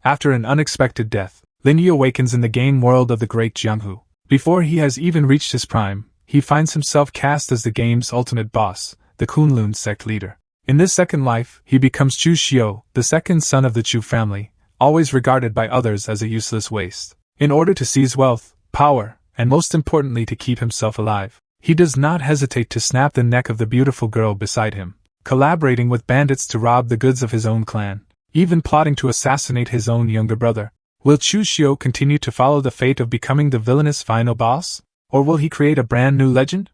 After an unexpected death, Lin Yi awakens in the game world of the Great Jianghu. Before he has even reached his prime, he finds himself cast as the game's ultimate boss, the Kunlun Sect Leader. In this second life, he becomes Chu Xiu, the second son of the Chu family, always regarded by others as a useless waste. In order to seize wealth, power, and most importantly to keep himself alive, he does not hesitate to snap the neck of the beautiful girl beside him, collaborating with bandits to rob the goods of his own clan, even plotting to assassinate his own younger brother. Will Chu Xiu continue to follow the fate of becoming the villainous final boss, or will he create a brand new legend?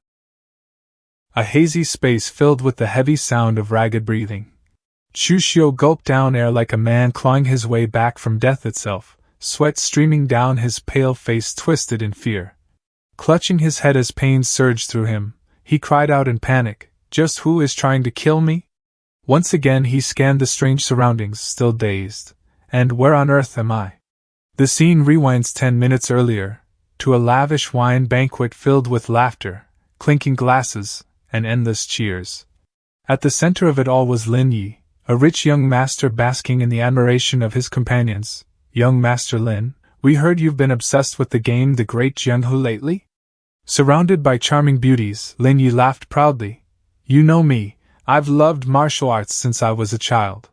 A hazy space filled with the heavy sound of ragged breathing. Chu Xiu gulped down air like a man clawing his way back from death itself, sweat streaming down his pale face twisted in fear. Clutching his head as pain surged through him, he cried out in panic, "Just who is trying to kill me?" Once again he scanned the strange surroundings, still dazed. And where on earth am I? The scene rewinds 10 minutes earlier, to a lavish wine banquet filled with laughter, clinking glasses, and endless cheers. At the center of it all was Lin Yi, a rich young master basking in the admiration of his companions. "Young Master Lin, we heard you've been obsessed with the game The Great Jianghu lately?" Surrounded by charming beauties, Lin Yi laughed proudly. "You know me, I've loved martial arts since I was a child."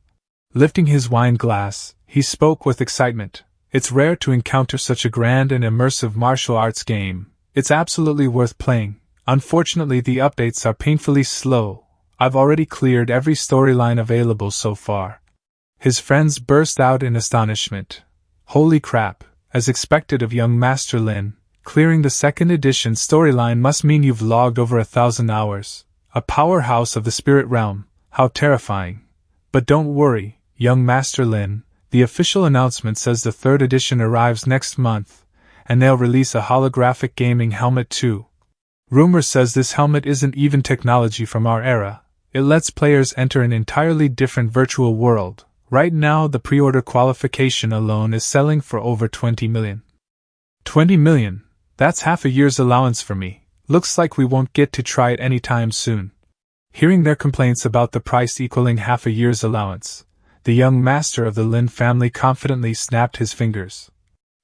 Lifting his wine glass, he spoke with excitement. "It's rare to encounter such a grand and immersive martial arts game. It's absolutely worth playing. Unfortunately, the updates are painfully slow. I've already cleared every storyline available so far." His friends burst out in astonishment. Holy crap, as expected of young Master Lin, clearing the second edition storyline must mean you've logged over 1,000 hours. A powerhouse of the spirit realm, how terrifying. But don't worry, young Master Lin, the official announcement says the third edition arrives next month, and they'll release a holographic gaming helmet too. Rumor says this helmet isn't even technology from our era. It lets players enter an entirely different virtual world. Right now the pre-order qualification alone is selling for over 20 million. 20 million? That's half a year's allowance for me. Looks like we won't get to try it anytime soon. Hearing their complaints about the price equaling half a year's allowance, the young master of the Lin family confidently snapped his fingers.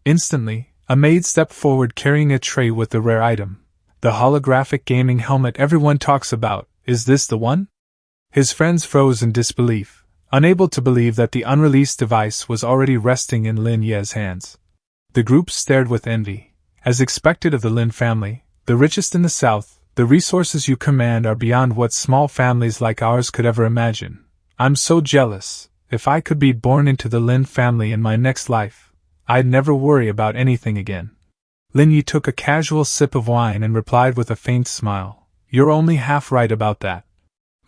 Instantly, a maid stepped forward carrying a tray with the rare item. "The holographic gaming helmet everyone talks about, is this the one?" His friends froze in disbelief, unable to believe that the unreleased device was already resting in Lin Ye's hands. The group stared with envy. As expected of the Lin family, the richest in the south, the resources you command are beyond what small families like ours could ever imagine. I'm so jealous. If I could be born into the Lin family in my next life, I'd never worry about anything again. Lin Yi took a casual sip of wine and replied with a faint smile. "You're only half right about that.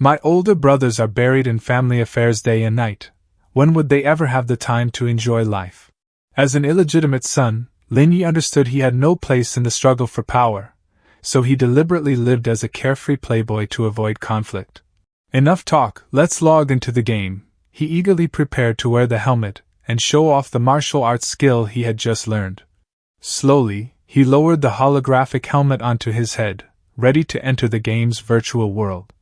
My older brothers are buried in family affairs day and night. When would they ever have the time to enjoy life?" As an illegitimate son, Lin Yi understood he had no place in the struggle for power, so he deliberately lived as a carefree playboy to avoid conflict. Enough talk, let's log into the game. He eagerly prepared to wear the helmet and show off the martial arts skill he had just learned. Slowly, he lowered the holographic helmet onto his head, ready to enter the game's virtual world.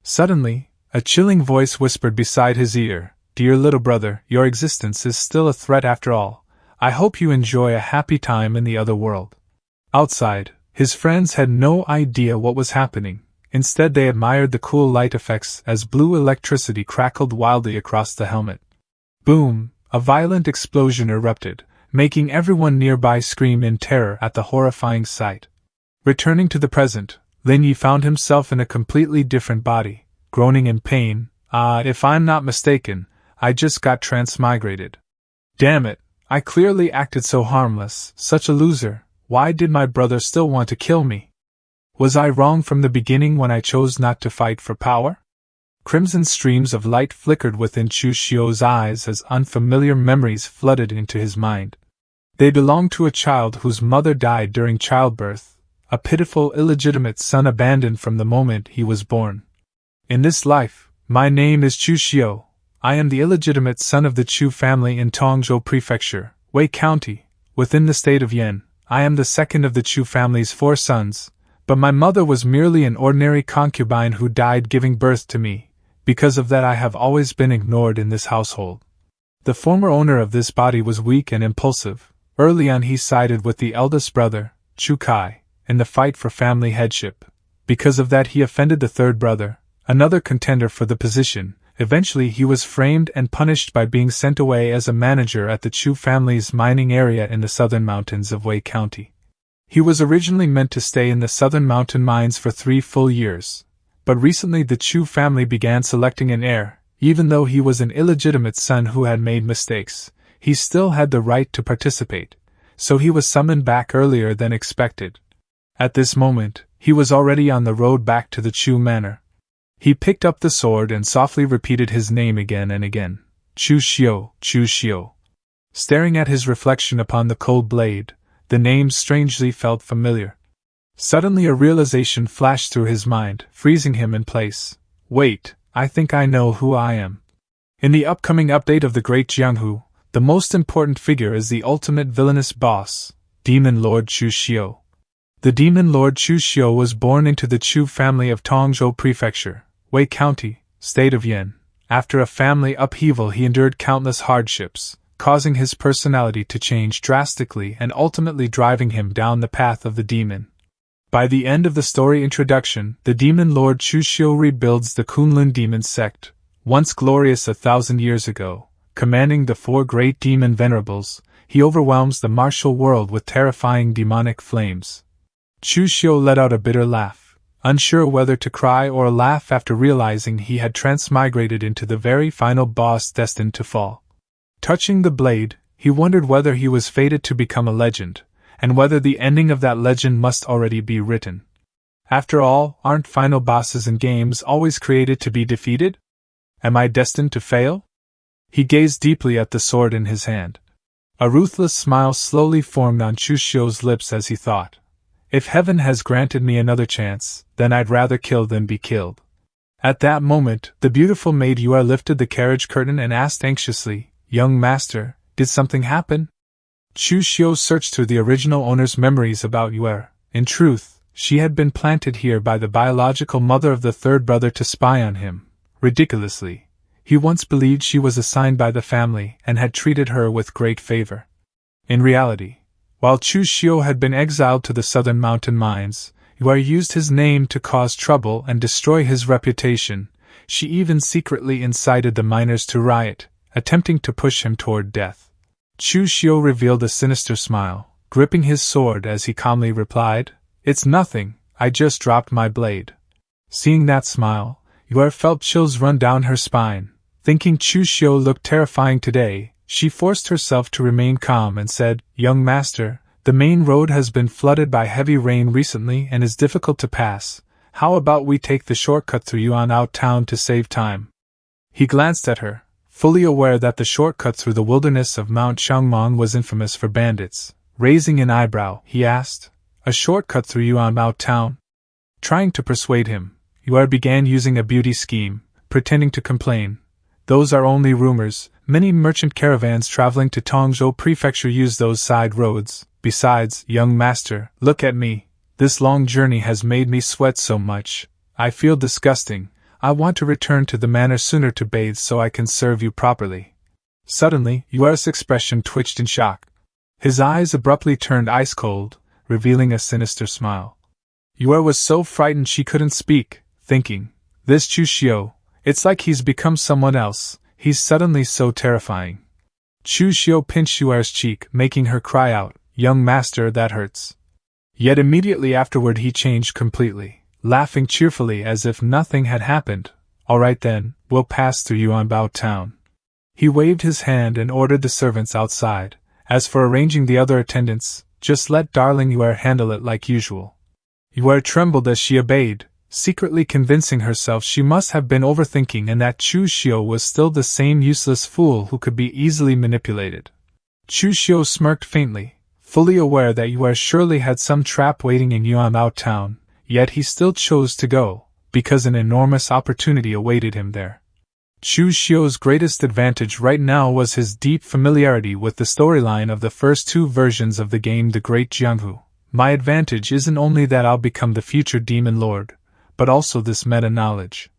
Suddenly, a chilling voice whispered beside his ear, "Dear little brother, your existence is still a threat after all. I hope you enjoy a happy time in the other world." Outside, his friends had no idea what was happening. Instead, they admired the cool light effects as blue electricity crackled wildly across the helmet. Boom! A violent explosion erupted, making everyone nearby scream in terror at the horrifying sight. Returning to the present, Lin Yi found himself in a completely different body, groaning in pain. If I'm not mistaken, I just got transmigrated. Damn it, I clearly acted so harmless, such a loser. Why did my brother still want to kill me? Was I wrong from the beginning when I chose not to fight for power? Crimson streams of light flickered within Chu Xiu's eyes as unfamiliar memories flooded into his mind. They belonged to a child whose mother died during childbirth, a pitiful illegitimate son abandoned from the moment he was born. In this life, my name is Chu Xiu. I am the illegitimate son of the Chu family in Tongzhou Prefecture, Wei County, within the state of Yan. I am the second of the Chu family's 4 sons, but my mother was merely an ordinary concubine who died giving birth to me. Because of that I have always been ignored in this household. The former owner of this body was weak and impulsive. Early on he sided with the eldest brother, Chu Kai, in the fight for family headship. Because of that he offended the third brother, another contender for the position. Eventually he was framed and punished by being sent away as a manager at the Chu family's mining area in the southern mountains of Wei County. He was originally meant to stay in the southern mountain mines for 3 full years, but recently the Chu family began selecting an heir. Even though he was an illegitimate son who had made mistakes, he still had the right to participate, so he was summoned back earlier than expected. At this moment, he was already on the road back to the Chu manor. He picked up the sword and softly repeated his name again and again. Chu Xiu, Chu Xiu. Staring at his reflection upon the cold blade, the name strangely felt familiar. Suddenly a realization flashed through his mind, freezing him in place. Wait, I think I know who I am. In the upcoming update of the Great Jianghu, the most important figure is the ultimate villainous boss, Demon Lord Chu Xiu. The Demon Lord Chu Xiu was born into the Chu family of Tongzhou Prefecture, Wei County, State of Yan. After a family upheaval he endured countless hardships, causing his personality to change drastically and ultimately driving him down the path of the demon. By the end of the story introduction, the Demon Lord Chu Xiu rebuilds the Kunlun demon sect, once glorious 1,000 years ago. Commanding the 4 great demon venerables, he overwhelms the martial world with terrifying demonic flames. Chu Xiu let out a bitter laugh, unsure whether to cry or laugh after realizing he had transmigrated into the very final boss destined to fall. Touching the blade, he wondered whether he was fated to become a legend, and whether the ending of that legend must already be written. After all, aren't final bosses in games always created to be defeated? Am I destined to fail? He gazed deeply at the sword in his hand. A ruthless smile slowly formed on Chu Xiu's lips as he thought, if heaven has granted me another chance, then I'd rather kill than be killed. At that moment, the beautiful maid Yue lifted the carriage curtain and asked anxiously, Young master, did something happen? Chu Xiu searched through the original owner's memories about Yue. In truth, she had been planted here by the biological mother of the third brother to spy on him. Ridiculously, he once believed she was assigned by the family and had treated her with great favor. In reality, while Chu Xiu had been exiled to the southern mountain mines, Yue used his name to cause trouble and destroy his reputation. She even secretly incited the miners to riot, attempting to push him toward death. Chu Xiu revealed a sinister smile, gripping his sword as he calmly replied, It's nothing, I just dropped my blade. Seeing that smile, Yue felt chills run down her spine. Thinking Chu Xiu looked terrifying today, she forced herself to remain calm and said, Young master, the main road has been flooded by heavy rain recently and is difficult to pass. How about we take the shortcut through Yuan out town to save time? He glanced at her, fully aware that the shortcut through the wilderness of Mount Changmong was infamous for bandits. Raising an eyebrow, he asked, A shortcut through Yuan out town? Trying to persuade him, Yue began using a beauty scheme, pretending to complain. Those are only rumors. Many merchant caravans traveling to Tongzhou Prefecture use those side roads. Besides, young master, look at me. This long journey has made me sweat so much. I feel disgusting. I want to return to the manor sooner to bathe so I can serve you properly. Suddenly, Yue's expression twitched in shock. His eyes abruptly turned ice cold, revealing a sinister smile. Yue was so frightened she couldn't speak, thinking, This Chu Xiu, it's like he's become someone else. He's suddenly so terrifying. Chu Xiu pinched Yue's cheek, making her cry out, Young master, that hurts. Yet immediately afterward he changed completely, laughing cheerfully as if nothing had happened. All right then, we'll pass through Yuanbao town. He waved his hand and ordered the servants outside. As for arranging the other attendants, just let darling Yue handle it like usual. Yue trembled as she obeyed, secretly convincing herself she must have been overthinking and that Chu Xiu was still the same useless fool who could be easily manipulated. Chu Xiu smirked faintly, fully aware that Yue surely had some trap waiting in Yuanbao town, yet he still chose to go, because an enormous opportunity awaited him there. Chu Xiu's greatest advantage right now was his deep familiarity with the storyline of the first 2 versions of the game The Great Jianghu. My advantage isn't only that I'll become the future Demon Lord, but also this meta-knowledge.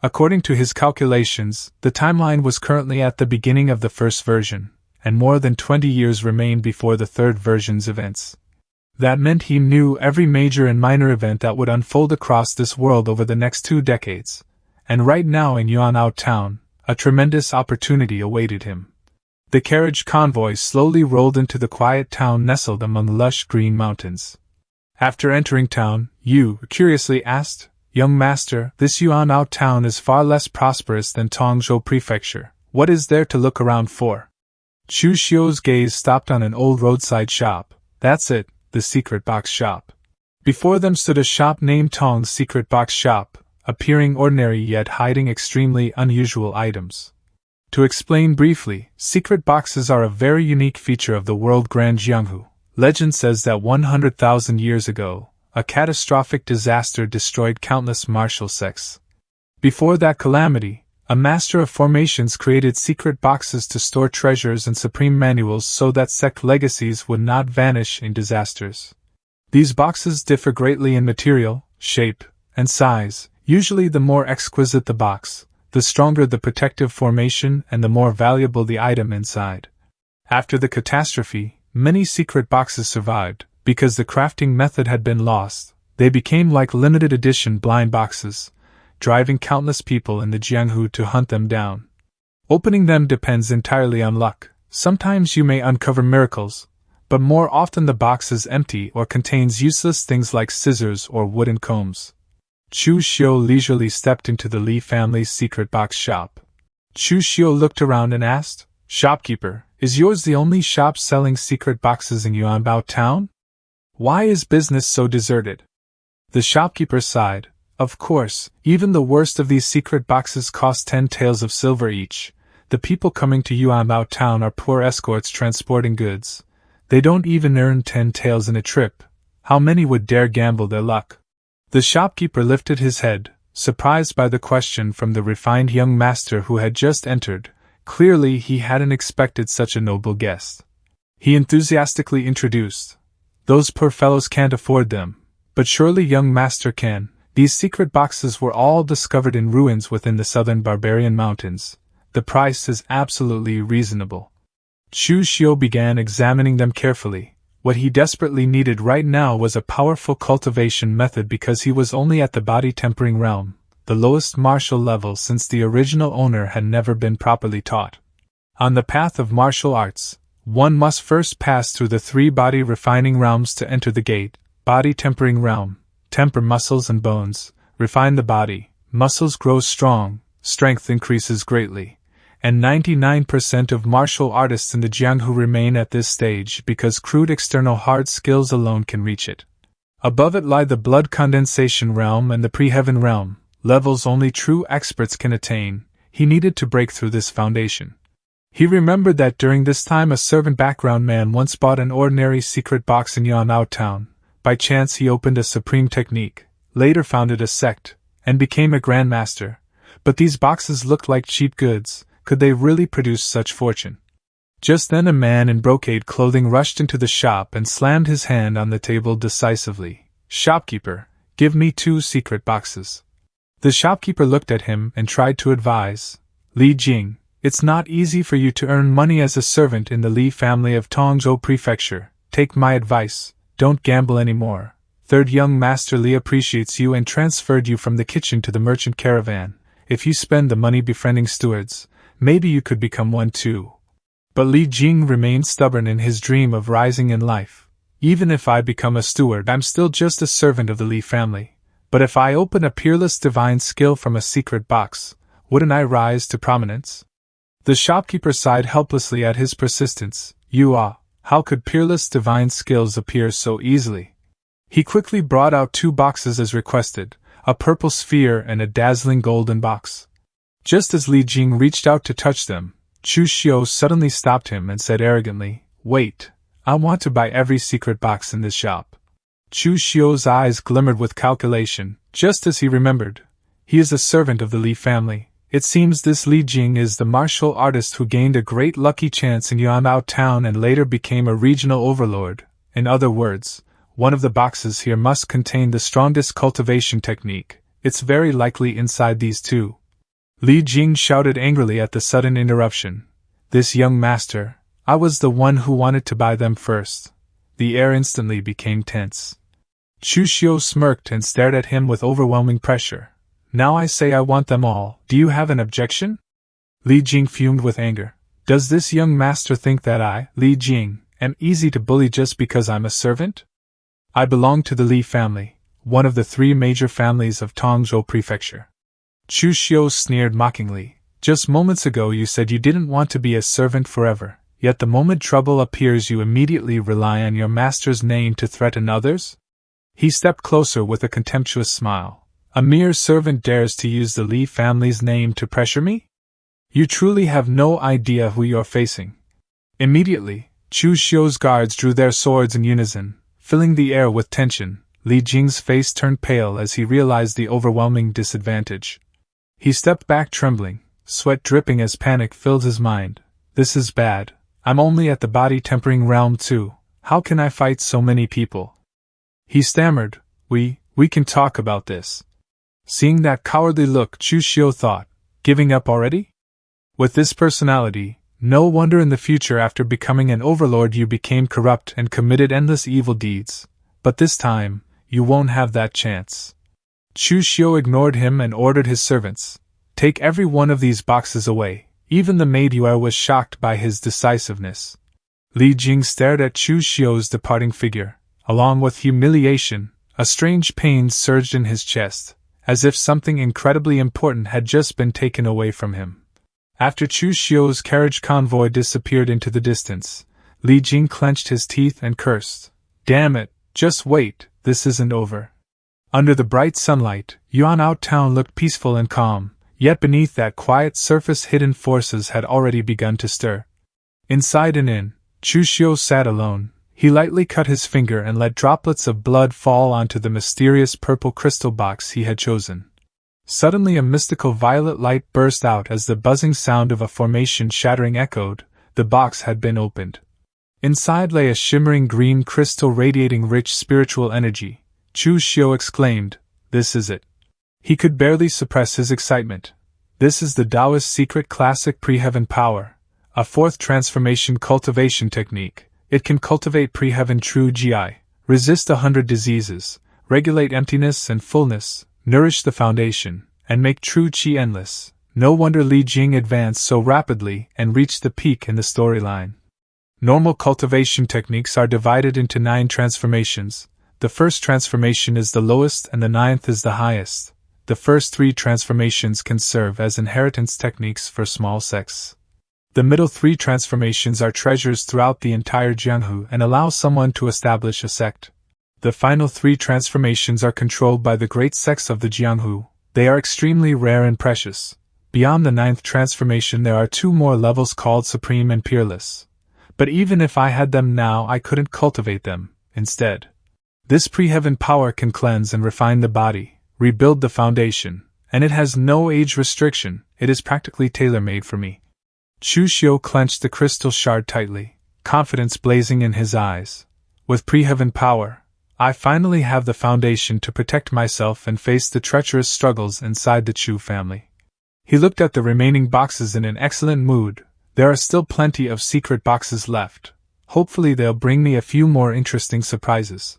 According to his calculations, the timeline was currently at the beginning of the first version, and more than 20 years remained before the third version's events. That meant he knew every major and minor event that would unfold across this world over the next 2 decades, and right now in Yuanao Town, a tremendous opportunity awaited him. The carriage convoy slowly rolled into the quiet town nestled among lush green mountains. After entering town, Yu curiously asked, "Young master, this Yuanao town is far less prosperous than Tongzhou Prefecture. What is there to look around for?" Chu Xiu's gaze stopped on an old roadside shop. "That's it, the secret box shop." Before them stood a shop named Tong's Secret Box Shop, appearing ordinary yet hiding extremely unusual items. To explain briefly, secret boxes are a very unique feature of the world Great Jianghu. Legend says that 100,000 years ago, a catastrophic disaster destroyed countless martial sects. Before that calamity, a master of formations created secret boxes to store treasures and supreme manuals so that sect legacies would not vanish in disasters. These boxes differ greatly in material, shape, and size. Usually the more exquisite the box, the stronger the protective formation and the more valuable the item inside. After the catastrophe, many secret boxes survived. Because the crafting method had been lost, they became like limited edition blind boxes, driving countless people in the Jianghu to hunt them down. Opening them depends entirely on luck. Sometimes you may uncover miracles, but more often the box is empty or contains useless things like scissors or wooden combs. Chu Xiu leisurely stepped into the Li family's secret box shop. Chu Xiu looked around and asked, "Shopkeeper, is yours the only shop selling secret boxes in Yuanbao town? Why is business so deserted?" The shopkeeper sighed. "Of course, even the worst of these secret boxes cost 10 taels of silver each. The people coming to Yuanbao town are poor escorts transporting goods. They don't even earn 10 taels in a trip. How many would dare gamble their luck?" The shopkeeper lifted his head, surprised by the question from the refined young master who had just entered. Clearly he hadn't expected such a noble guest. He enthusiastically introduced, "Those poor fellows can't afford them, but surely young master can. These secret boxes were all discovered in ruins within the southern barbarian mountains. The price is absolutely reasonable." Chu Xiu began examining them carefully. What he desperately needed right now was a powerful cultivation method because he was only at the body tempering realm, the lowest martial level since the original owner had never been properly taught. On the path of martial arts, one must first pass through the 3 body refining realms to enter the gate. Body tempering realm, temper muscles and bones, refine the body, muscles grow strong, strength increases greatly, and 99% of martial artists in the Jianghu remain at this stage because crude external hard skills alone can reach it. Above it lie the blood condensation realm and the pre-heaven realm, levels only true experts can attain. He needed to break through this foundation. He remembered that during this time a servant background man once bought an ordinary secret box in Yuanao town. By chance he opened a supreme technique, later founded a sect, and became a grandmaster. But these boxes looked like cheap goods. Could they really produce such fortune? Just then a man in brocade clothing rushed into the shop and slammed his hand on the table decisively. "Shopkeeper, give me 2 secret boxes." The shopkeeper looked at him and tried to advise. "Li Jing, it's not easy for you to earn money as a servant in the Li family of Tongzhou Prefecture. Take my advice, don't gamble anymore. Third young master Li appreciates you and transferred you from the kitchen to the merchant caravan. If you spend the money befriending stewards, maybe you could become one too." But Li Jing remained stubborn in his dream of rising in life. "Even if I become a steward, I'm still just a servant of the Li family. But if I open a peerless divine skill from a secret box, wouldn't I rise to prominence?" The shopkeeper sighed helplessly at his persistence. How could peerless divine skills appear so easily?" He quickly brought out 2 boxes as requested, a purple sphere and a dazzling golden box. Just as Li Jing reached out to touch them, Chu Xiu suddenly stopped him and said arrogantly, "Wait, I want to buy every secret box in this shop." Chu Xiu's eyes glimmered with calculation, just as he remembered. He is a servant of the Li family. It seems this Li Jing is the martial artist who gained a great lucky chance in Yuanbao town and later became a regional overlord. In other words, one of the boxes here must contain the strongest cultivation technique. It's very likely inside these 2. Li Jing shouted angrily at the sudden interruption. This young master, I was the one who wanted to buy them first. The air instantly became tense. Chu Xiu smirked and stared at him with overwhelming pressure. Now I say I want them all, do you have an objection? Li Jing fumed with anger. Does this young master think that I, Li Jing, am easy to bully just because I'm a servant? I belong to the Li family, one of the 3 major families of Tongzhou Prefecture. Chu Xiu sneered mockingly. Just moments ago you said you didn't want to be a servant forever, yet the moment trouble appears you immediately rely on your master's name to threaten others? He stepped closer with a contemptuous smile. A mere servant dares to use the Li family's name to pressure me? You truly have no idea who you're facing. Immediately, Chu Xiu's guards drew their swords in unison, filling the air with tension. Li Jing's face turned pale as he realized the overwhelming disadvantage. He stepped back trembling, sweat dripping as panic filled his mind. This is bad. I'm only at the body tempering realm too. How can I fight so many people? He stammered. We can talk about this. Seeing that cowardly look, Chu Xiu thought, giving up already? With this personality, no wonder in the future after becoming an overlord you became corrupt and committed endless evil deeds. But this time, you won't have that chance. Chu Xiu ignored him and ordered his servants, take every one of these boxes away. Even the maid Yue was shocked by his decisiveness. Li Jing stared at Chu Xiu's departing figure. Along with humiliation, a strange pain surged in his chest, as if something incredibly important had just been taken away from him. After Chu Xiu's carriage convoy disappeared into the distance, Li Jing clenched his teeth and cursed. Damn it, just wait, this isn't over. Under the bright sunlight, Yuanao town looked peaceful and calm, yet beneath that quiet surface hidden forces had already begun to stir. Inside an inn, Chu Xiu sat alone. He lightly cut his finger and let droplets of blood fall onto the mysterious purple crystal box he had chosen. Suddenly a mystical violet light burst out as the buzzing sound of a formation shattering echoed. The box had been opened. Inside lay a shimmering green crystal radiating rich spiritual energy. Chu Xiu exclaimed, "This is it." He could barely suppress his excitement. This is the Taoist secret classic pre-heaven power, a 4th transformation cultivation technique. It can cultivate pre-heaven true Ji, resist 100 diseases, regulate emptiness and fullness, nourish the foundation, and make true Qi endless. No wonder Li Jing advanced so rapidly and reached the peak in the storyline. Normal cultivation techniques are divided into 9 transformations. The first transformation is the lowest and the 9th is the highest. The first 3 transformations can serve as inheritance techniques for small sects. The middle 3 transformations are treasures throughout the entire Jianghu and allow someone to establish a sect. The final 3 transformations are controlled by the great sects of the Jianghu. They are extremely rare and precious. Beyond the 9th transformation there are 2 more levels called Supreme and Peerless. But even if I had them now I couldn't cultivate them. Instead, this pre-heaven power can cleanse and refine the body, rebuild the foundation, and it has no age restriction. It is practically tailor-made for me. Chu Xiu clenched the crystal shard tightly, confidence blazing in his eyes. With pre-heaven power, I finally have the foundation to protect myself and face the treacherous struggles inside the Chu family. He looked at the remaining boxes in an excellent mood. There are still plenty of secret boxes left. Hopefully they'll bring me a few more interesting surprises.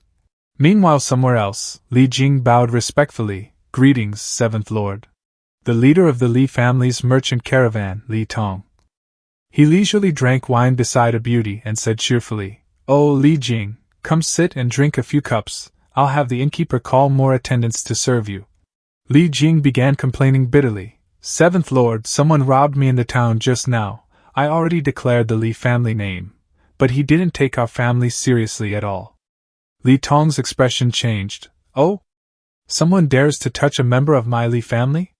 Meanwhile somewhere else, Li Jing bowed respectfully. Greetings, 7th Lord. The leader of the Li family's merchant caravan, Li Tong. He leisurely drank wine beside a beauty and said cheerfully, "Oh, Li Jing, come sit and drink a few cups. I'll have the innkeeper call more attendants to serve you." Li Jing began complaining bitterly. 7th Lord, someone robbed me in the town just now. I already declared the Li family name, but he didn't take our family seriously at all. Li Tong's expression changed. Oh? Someone dares to touch a member of my Li family?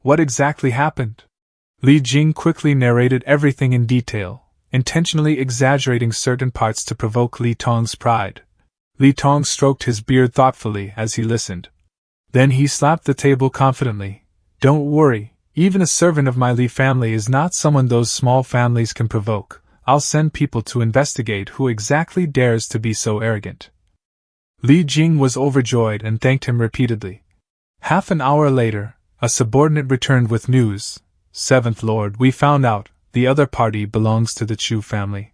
What exactly happened? Li Jing quickly narrated everything in detail, intentionally exaggerating certain parts to provoke Li Tong's pride. Li Tong stroked his beard thoughtfully as he listened. Then he slapped the table confidently. "Don't worry, even a servant of my Li family is not someone those small families can provoke. I'll send people to investigate who exactly dares to be so arrogant." Li Jing was overjoyed and thanked him repeatedly. Half an hour later, A subordinate returned with news. Seventh Lord, we found out, the other party belongs to the Chu family.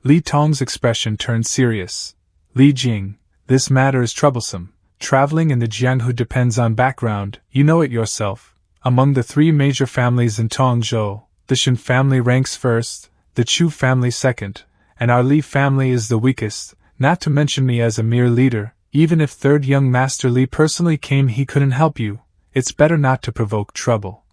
Li Tong's expression turned serious. Li Jing, this matter is troublesome. Traveling in the Jianghu depends on background, you know it yourself. Among the three major families in Tongzhou, the Shen family ranks first, the Chu family second, and our Li family is the weakest, not to mention me as a mere leader. Even if third young master Li personally came, he couldn't help you. It's better not to provoke trouble.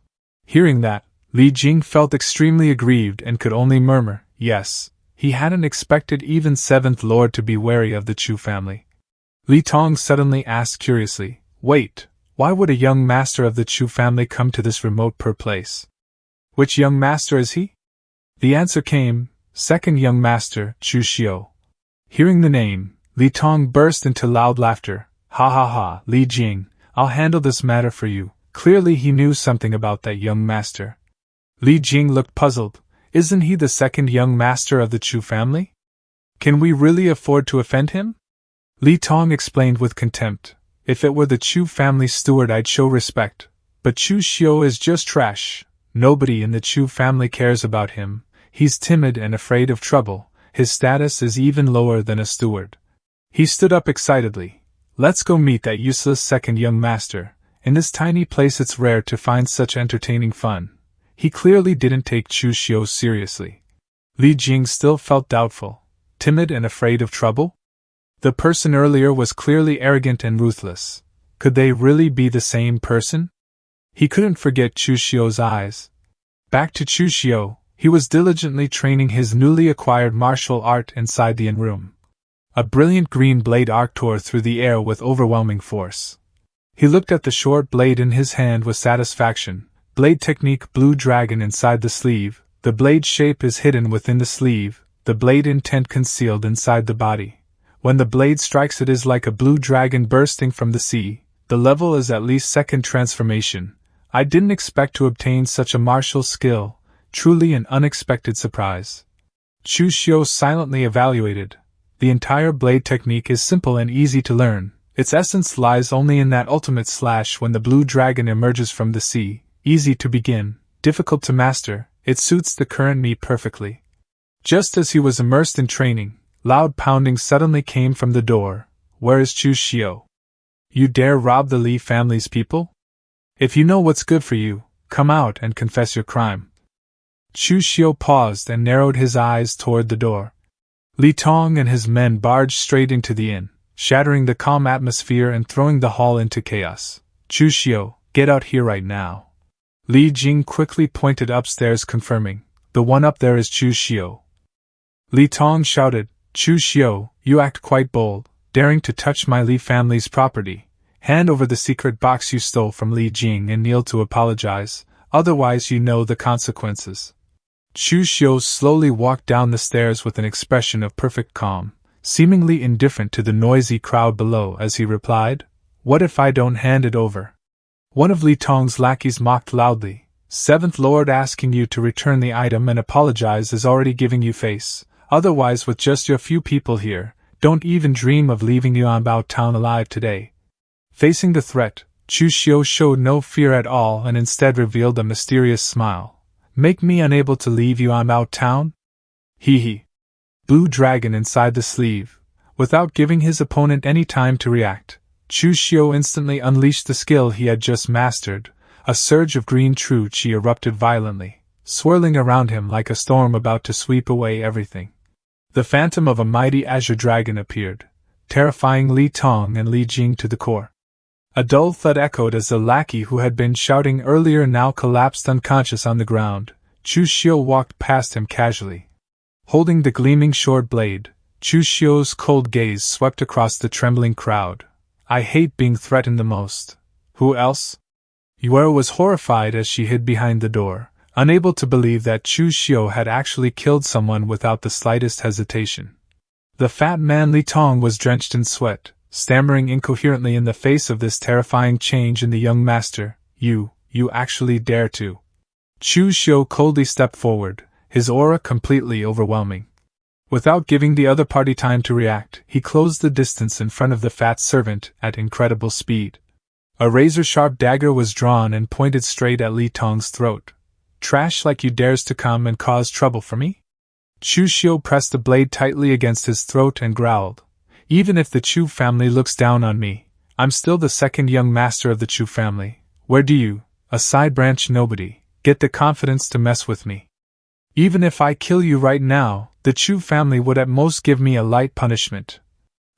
Hearing that, Li Jing felt extremely aggrieved and could only murmur, yes. He hadn't expected even Seventh Lord to be wary of the Chu family. Li Tong suddenly asked curiously, wait, why would a young master of the Chu family come to this remote place? Which young master is he? The answer came, second young master, Chu Xiu. Hearing the name, Li Tong burst into loud laughter. Ha ha ha, Li Jing, I'll handle this matter for you. Clearly he knew something about that young master. Li Jing looked puzzled. Isn't he the second young master of the Chu family? Can we really afford to offend him? Li Tong explained with contempt. If it were the Chu family steward I'd show respect, but Chu Xiu is just trash. Nobody in the Chu family cares about him. He's timid and afraid of trouble. His status is even lower than a steward. He stood up excitedly. Let's go meet that useless second young master. In this tiny place it's rare to find such entertaining fun. He clearly didn't take Chu Xiu seriously. Li Jing still felt doubtful. Timid and afraid of trouble? The person earlier was clearly arrogant and ruthless. Could they really be the same person? He couldn't forget Chu Xiu's eyes. Back to Chu Xiu, he was diligently training his newly acquired martial art inside the inn room. A brilliant green blade arc tore through the air with overwhelming force. He looked at the short blade in his hand with satisfaction. Blade technique blue dragon inside the sleeve, the blade shape is hidden within the sleeve, the blade intent concealed inside the body. When the blade strikes it is like a blue dragon bursting from the sea. The level is at least second transformation. I didn't expect to obtain such a martial skill, truly an unexpected surprise. Chu Xiu silently evaluated. The entire blade technique is simple and easy to learn. Its essence lies only in that ultimate slash when the blue dragon emerges from the sea. Easy to begin, difficult to master, it suits the current me perfectly. Just as he was immersed in training, loud pounding suddenly came from the door. Where is Chu Xiu? You dare rob the Li family's people? If you know what's good for you, come out and confess your crime. Chu Xiu paused and narrowed his eyes toward the door. Li Tong and his men barged straight into the inn, shattering the calm atmosphere and throwing the hall into chaos. Chu Xiu, get out here right now. Li Jing quickly pointed upstairs confirming, the one up there is Chu Xiu. Li Tong shouted, Chu Xiu, you act quite bold, daring to touch my Li family's property. Hand over the secret box you stole from Li Jing and kneel to apologize, otherwise you know the consequences. Chu Xiu slowly walked down the stairs with an expression of perfect calm, seemingly indifferent to the noisy crowd below as he replied, what if I don't hand it over? One of Li Tong's lackeys mocked loudly. Seventh Lord asking you to return the item and apologize is already giving you face. Otherwise, with just your few people here, don't even dream of leaving Yuanbao town alive today. Facing the threat, Chu Xiu showed no fear at all and instead revealed a mysterious smile. Make me unable to leave Yuanbao town? Hee hee. Blue dragon inside the sleeve. Without giving his opponent any time to react, Chu Xiu instantly unleashed the skill he had just mastered. A surge of green true qi erupted violently, swirling around him like a storm about to sweep away everything. The phantom of a mighty azure dragon appeared, terrifying Li Tong and Li Jing to the core. A dull thud echoed as the lackey who had been shouting earlier now collapsed unconscious on the ground. Chu Xiu walked past him casually. Holding the gleaming short blade, Chu Xiu's cold gaze swept across the trembling crowd. I hate being threatened the most. Who else? Yuer was horrified as she hid behind the door, unable to believe that Chu Xiu had actually killed someone without the slightest hesitation. The fat man Li Tong was drenched in sweat, stammering incoherently in the face of this terrifying change in the young master. You actually dare to. Chu Xiu coldly stepped forward, his aura completely overwhelming. Without giving the other party time to react, he closed the distance in front of the fat servant at incredible speed. A razor-sharp dagger was drawn and pointed straight at Li Tong's throat. Trash like you dares to come and cause trouble for me? Chu Xiu pressed the blade tightly against his throat and growled. Even if the Chu family looks down on me, I'm still the second young master of the Chu family. Where do you, a side branch nobody, get the confidence to mess with me? Even if I kill you right now, the Chu family would at most give me a light punishment.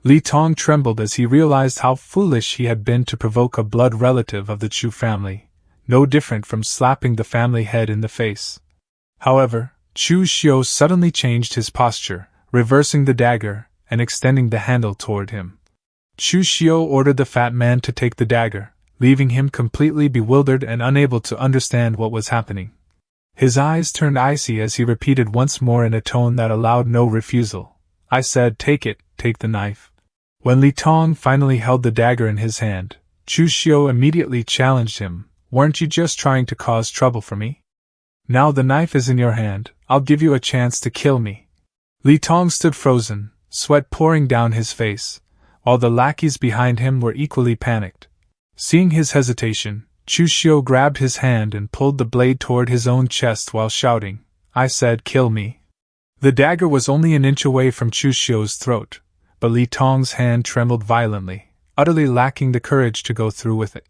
Li Tong trembled as he realized how foolish he had been to provoke a blood relative of the Chu family, no different from slapping the family head in the face. However, Chu Xiu suddenly changed his posture, reversing the dagger and extending the handle toward him. Chu Xiu ordered the fat man to take the dagger, leaving him completely bewildered and unable to understand what was happening. His eyes turned icy as he repeated once more in a tone that allowed no refusal. I said, take it, take the knife. When Li Tong finally held the dagger in his hand, Chu Xiu immediately challenged him, weren't you just trying to cause trouble for me? Now the knife is in your hand, I'll give you a chance to kill me. Li Tong stood frozen, sweat pouring down his face, while the lackeys behind him were equally panicked. Seeing his hesitation, Chu Xiu grabbed his hand and pulled the blade toward his own chest while shouting, I said kill me. The dagger was only an inch away from Chu Xiu's throat, but Li Tong's hand trembled violently, utterly lacking the courage to go through with it.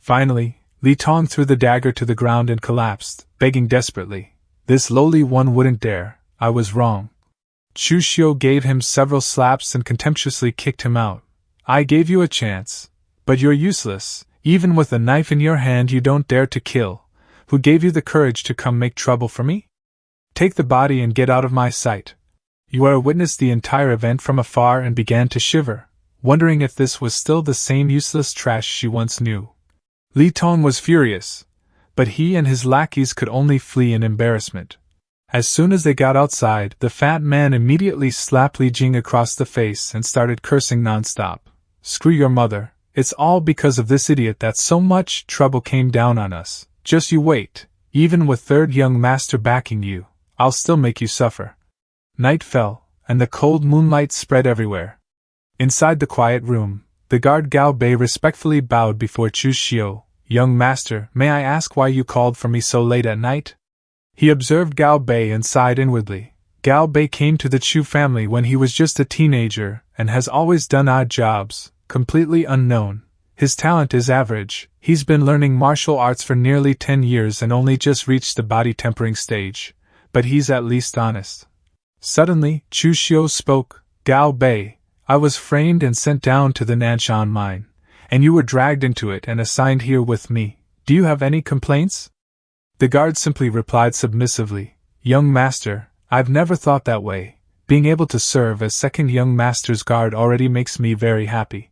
Finally, Li Tong threw the dagger to the ground and collapsed, begging desperately, this lowly one wouldn't dare, I was wrong. Chu Xiu gave him several slaps and contemptuously kicked him out. I gave you a chance, but you're useless. Even with a knife in your hand you don't dare to kill. Who gave you the courage to come make trouble for me? Take the body and get out of my sight. Yu'er witnessed the entire event from afar and began to shiver, wondering if this was still the same useless trash she once knew. Li Tong was furious, but he and his lackeys could only flee in embarrassment. As soon as they got outside, the fat man immediately slapped Li Jing across the face and started cursing non-stop. Screw your mother. It's all because of this idiot that so much trouble came down on us. Just you wait. Even with third young master backing you, I'll still make you suffer. Night fell, and the cold moonlight spread everywhere. Inside the quiet room, the guard Gao Bei respectfully bowed before Chu Xiu. Young master, may I ask why you called for me so late at night? He observed Gao Bei and sighed inwardly. Gao Bei came to the Chu family when he was just a teenager and has always done odd jobs. Completely unknown. His talent is average. He's been learning martial arts for nearly 10 years and only just reached the body tempering stage. But he's at least honest. Suddenly, Chu Xiu spoke. Gao Bei, I was framed and sent down to the Nanshan mine, and you were dragged into it and assigned here with me. Do you have any complaints? The guard simply replied submissively, Young master, I've never thought that way. Being able to serve as second young master's guard already makes me very happy.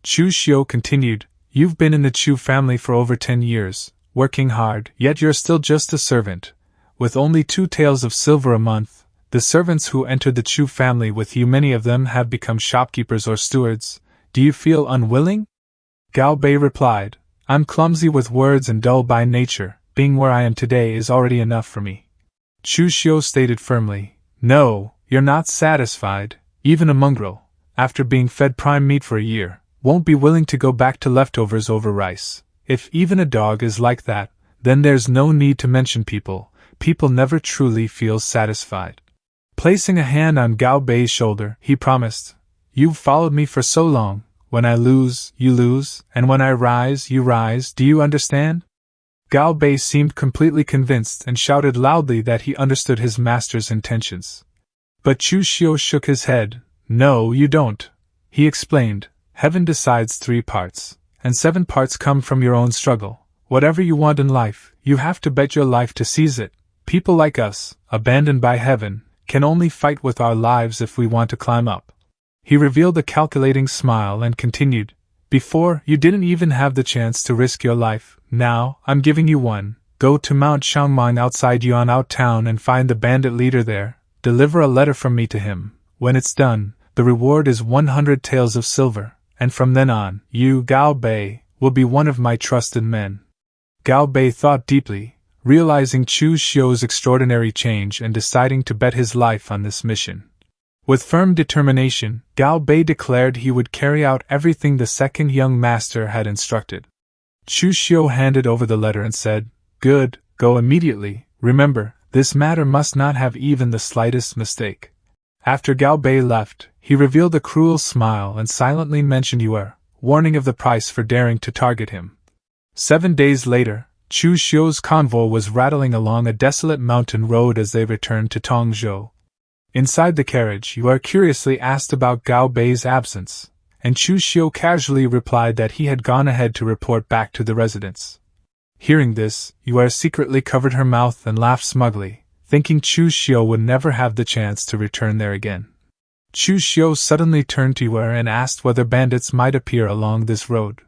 Chu Xiu continued, you've been in the Chu family for over 10 years, working hard, yet you're still just a servant. With only 2 taels of silver a month, the servants who entered the Chu family with you, many of them have become shopkeepers or stewards. Do you feel unwilling? Gao Bei replied, I'm clumsy with words and dull by nature. Being where I am today is already enough for me. Chu Xiu stated firmly, no, you're not satisfied. Even a mongrel, after being fed prime meat for a year, won't be willing to go back to leftovers over rice. If even a dog is like that, then there's no need to mention people. People never truly feel satisfied. Placing a hand on Gao Bei's shoulder, he promised, you've followed me for so long. When I lose, you lose, and when I rise, you rise. Do you understand? Gao Bei seemed completely convinced and shouted loudly that he understood his master's intentions. But Chu Xiu shook his head. No, you don't. He explained, heaven decides 3 parts, and 7 parts come from your own struggle. Whatever you want in life, you have to bet your life to seize it. People like us, abandoned by heaven, can only fight with our lives if we want to climb up. He revealed a calculating smile and continued, before, you didn't even have the chance to risk your life. Now, I'm giving you one. Go to Mount Shangmang outside Yuanao town and find the bandit leader there. Deliver a letter from me to him. When it's done, the reward is 100 taels of silver, and from then on, you, Gao Bei, will be one of my trusted men. Gao Bei thought deeply, realizing Chu Xiu's extraordinary change and deciding to bet his life on this mission. With firm determination, Gao Bei declared he would carry out everything the second young master had instructed. Chu Xiu handed over the letter and said, "Good, go immediately. Remember, this matter must not have even the slightest mistake." After Gao Bei left, he revealed a cruel smile and silently mentioned Yue, warning of the price for daring to target him. 7 days later, Chu Xiu's convoy was rattling along a desolate mountain road as they returned to Tongzhou. Inside the carriage, Yue curiously asked about Gao Bei's absence, and Chu Xiu casually replied that he had gone ahead to report back to the residence. Hearing this, Yue secretly covered her mouth and laughed smugly, thinking Chu Xiu would never have the chance to return there again. Chu Xiu suddenly turned to Yue and asked whether bandits might appear along this road.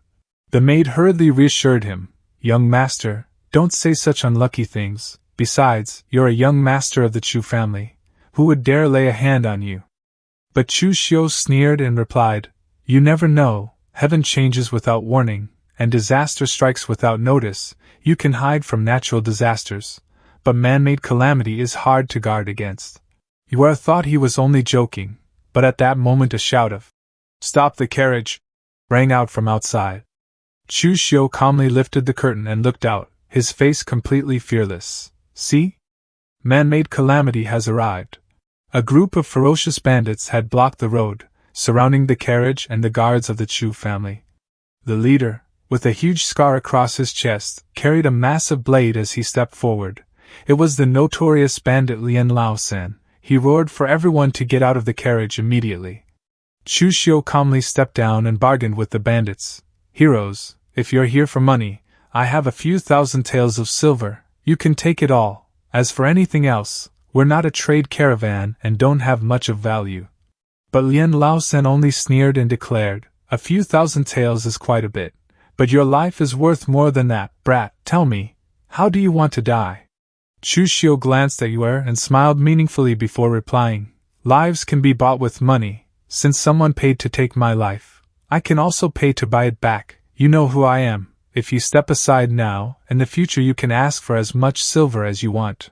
The maid hurriedly reassured him, "Young master, don't say such unlucky things. Besides, you're a young master of the Chu family. Who would dare lay a hand on you?" But Chu Xiu sneered and replied, "You never know, heaven changes without warning, and disaster strikes without notice. You can hide from natural disasters, but man-made calamity is hard to guard against." Yue thought he was only joking, but at that moment a shout of, "Stop the carriage!" rang out from outside. Chu Xiu calmly lifted the curtain and looked out, his face completely fearless. "See? Man-made calamity has arrived." A group of ferocious bandits had blocked the road, surrounding the carriage and the guards of the Chu family. The leader, with a huge scar across his chest, carried a massive blade as he stepped forward. It was the notorious bandit Lian Laosan. He roared for everyone to get out of the carriage immediately. Chu Xiu calmly stepped down and bargained with the bandits. "Heroes, if you're here for money, I have a few thousand taels of silver. You can take it all. As for anything else, we're not a trade caravan and don't have much of value." But Lian Laosan only sneered and declared, "A few thousand taels is quite a bit. But your life is worth more than that, brat. Tell me, how do you want to die?" Chu Xiu glanced at Yue and smiled meaningfully before replying, "Lives can be bought with money. Since someone paid to take my life, I can also pay to buy it back. You know who I am. If you step aside now, in the future you can ask for as much silver as you want."